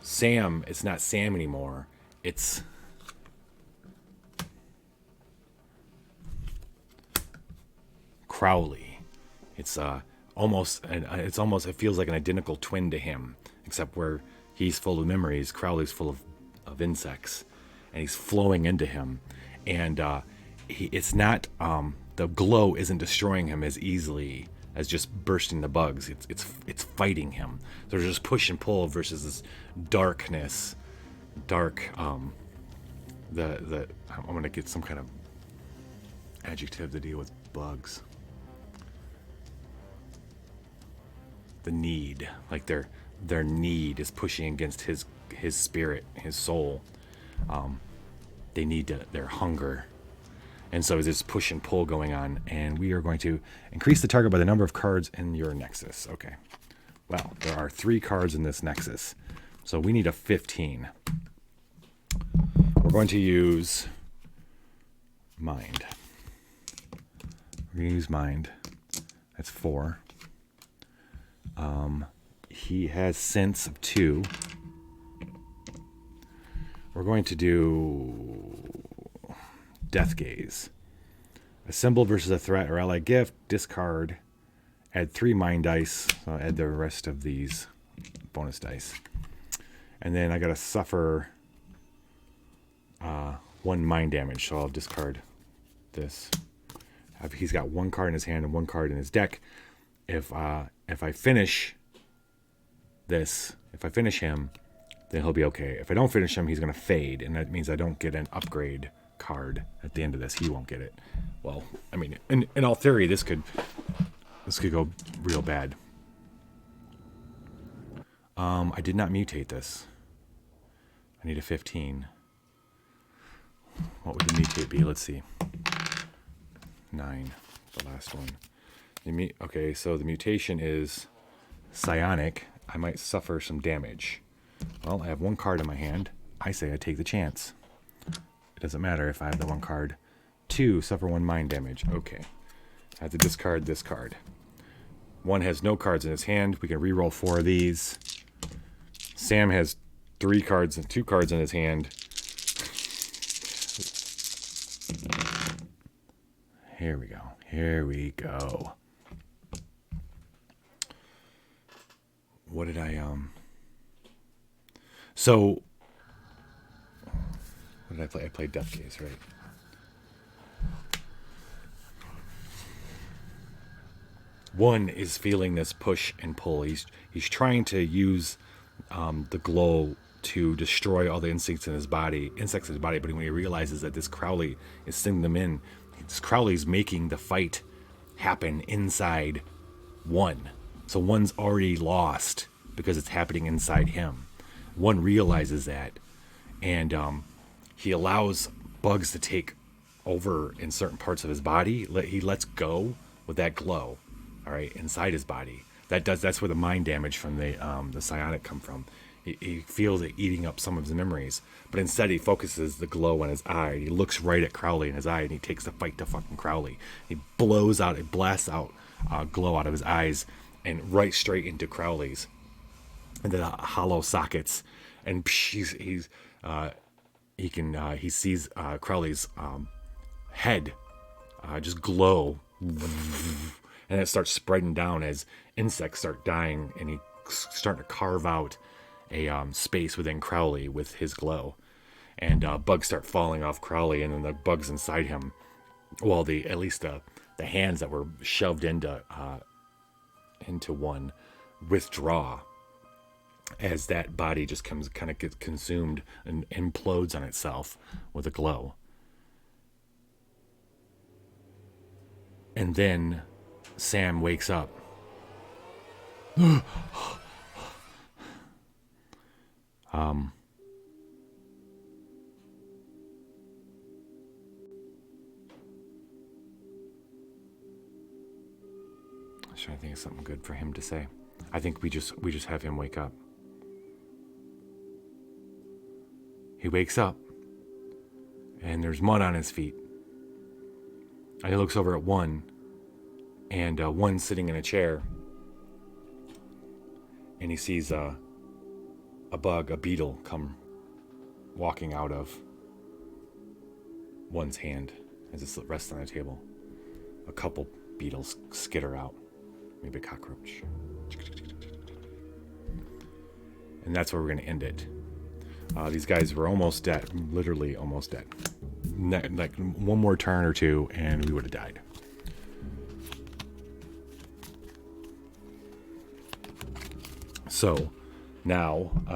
Sam, it's not Sam anymore. It's... Crowley. It's almost, and it feels like an identical twin to him, except where he's full of memories, Crowley's full of insects, and he's flowing into him. And it's not, the glow isn't destroying him as easily as just bursting the bugs. It's fighting him. So there's just push and pull versus this darkness, I'm gonna get some kind of adjective to deal with bugs. The need, like their need is pushing against his spirit, his soul. They need their hunger. And so there's this push and pull going on, and we are going to increase the target by the number of cards in your nexus. Okay. Well, there are 3 cards in this nexus, so we need a 15. We're going to use mind. We're going to use mind. That's 4. He has sense of 2. We're going to do Death Gaze. A symbol versus a threat or ally gift. Discard. Add 3 mind dice. So I'll add the rest of these bonus dice. And then I got to suffer 1 mind damage. So I'll discard this. He's got 1 card in his hand and 1 card in his deck. If I finish this, if I finish him, then he'll be okay. If I don't finish him, he's going to fade, and that means I don't get an upgrade card at the end of this. He won't get it. Well, I mean, in all theory, this could go real bad. I did not mutate this. I need a 15. What would the mutate be? Let's see. 9, the last one. Okay, so the mutation is psionic. I might suffer some damage. Well, I have 1 card in my hand. I say I take the chance. It doesn't matter if I have the 1 card. 2, suffer 1 mind damage. Okay. I have to discard this card. 1 has no cards in his hand. We can reroll 4 of these. Sam has 3 cards and 2 cards in his hand. Here we go. Here we go. What did I, So, what did I play? I played Death Gaze, right? One is feeling this push and pull. He's trying to use the glow to destroy all the insects in his body. But when he realizes that this Crowley is sending them in, this Crowley's making the fight happen inside 1. So 1's already lost because it's happening inside him. 1 realizes that, and he allows bugs to take over in certain parts of his body. He lets go with that glow, all right, inside his body. That's where the mind damage from the psionic come from. He feels it eating up some of his memories, but instead he focuses the glow on his eye. He looks right at Crowley in his eye, and he takes the fight to fucking Crowley. He blasts out glow out of his eyes and right straight into Crowley's, into the hollow sockets. And he sees Crowley's head just glow, and it starts spreading down as insects start dying, and he's starting to carve out a space within Crowley with his glow, and bugs start falling off Crowley, and then the bugs inside him, well, at least the hands that were shoved into 1 withdraw as that body just gets consumed and implodes on itself with a glow. And then Sam wakes up. I was trying to think of something good for him to say. I think we just have him wake up. He wakes up, and there's mud on his feet. And he looks over at 1, and 1's sitting in a chair, and he sees a beetle, come walking out of 1's hand as it rests on a table. A couple beetles skitter out, Maybe a cockroach. And that's where we're going to end it. These guys were almost dead. Literally almost dead. Like one more turn or two and we would have died. So now I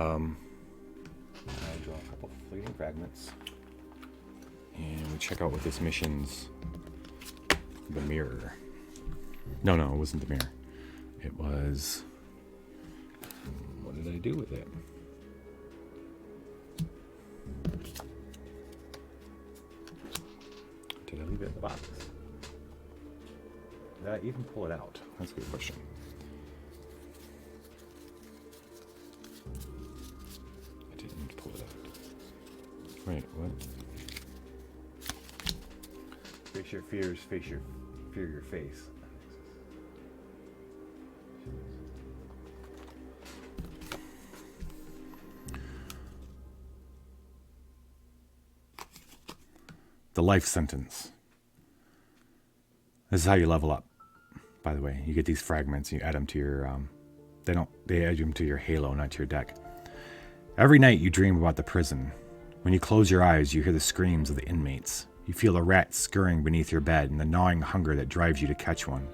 draw a couple fleeting fragments and we check out what this mission's the mirror. No, it wasn't the mirror. It was, what did I do with it? Did I leave it in the box? Did I even pull it out? That's a good question. I didn't pull it out. Wait, what? Face your fears, fear your face. The life sentence. This is how you level up. By the way, you get these fragments, you add them to your, they add them to your halo, not to your deck. Every night you dream about the prison. When you close your eyes, you hear the screams of the inmates. You feel a rat scurrying beneath your bed and the gnawing hunger that drives you to catch one.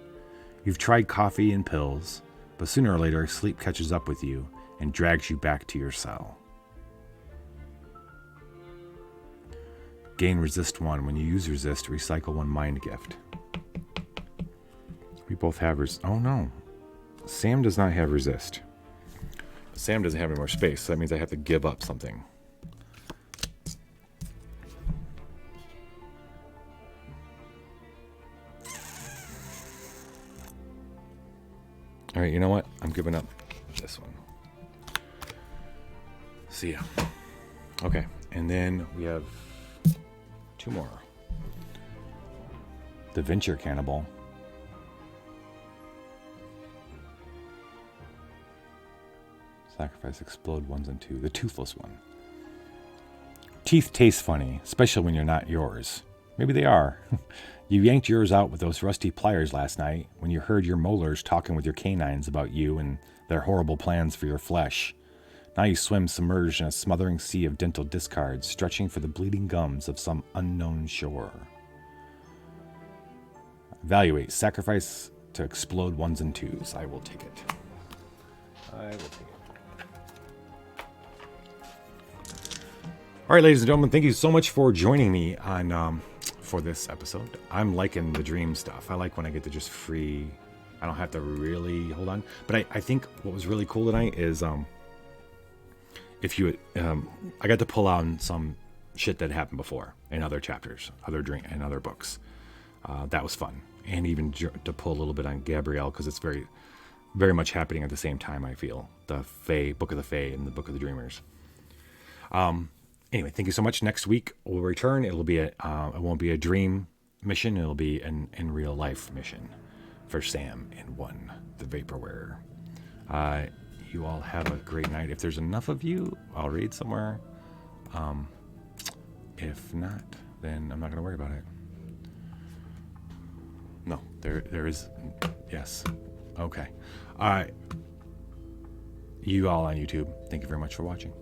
You've tried coffee and pills, but sooner or later sleep catches up with you and drags you back to your cell. Gain resist 1. When you use resist, recycle 1 mind gift. We both have oh no. Sam does not have resist. Sam doesn't have any more space, so that means I have to give up something. All right, you know what? I'm giving up this one. See ya. Okay, and then we have 2 more. The Venture Cannibal. Sacrifice explode 1s and 2. The Toothless one. Teeth taste funny, especially when you're not yours. Maybe they are. You yanked yours out with those rusty pliers last night when you heard your molars talking with your canines about you and their horrible plans for your flesh. Now you swim submerged in a smothering sea of dental discards, stretching for the bleeding gums of some unknown shore. Evaluate. Sacrifice to explode 1s and 2s. I will take it. All right, ladies and gentlemen, thank you so much for joining me on for this episode. I'm liking the dream stuff. I like when I get to just free. I don't have to really hold on. But I think what was really cool tonight is if you I got to pull on some shit that happened before in other chapters, and other books. That was fun, and even to pull a little bit on Gabrielle because it's very, very much happening at the same time. I feel the Fae, Book of the Fae, and the Book of the Dreamers. Anyway, thank you so much. Next week we'll return. It'll be it won't be a dream mission. It'll be an in real life mission for Sam and 1, the Vaporware. You all have a great night. If there's enough of you, I'll read somewhere. If not, then I'm not going to worry about it. No, there is. Yes. Okay. You all on YouTube, thank you very much for watching.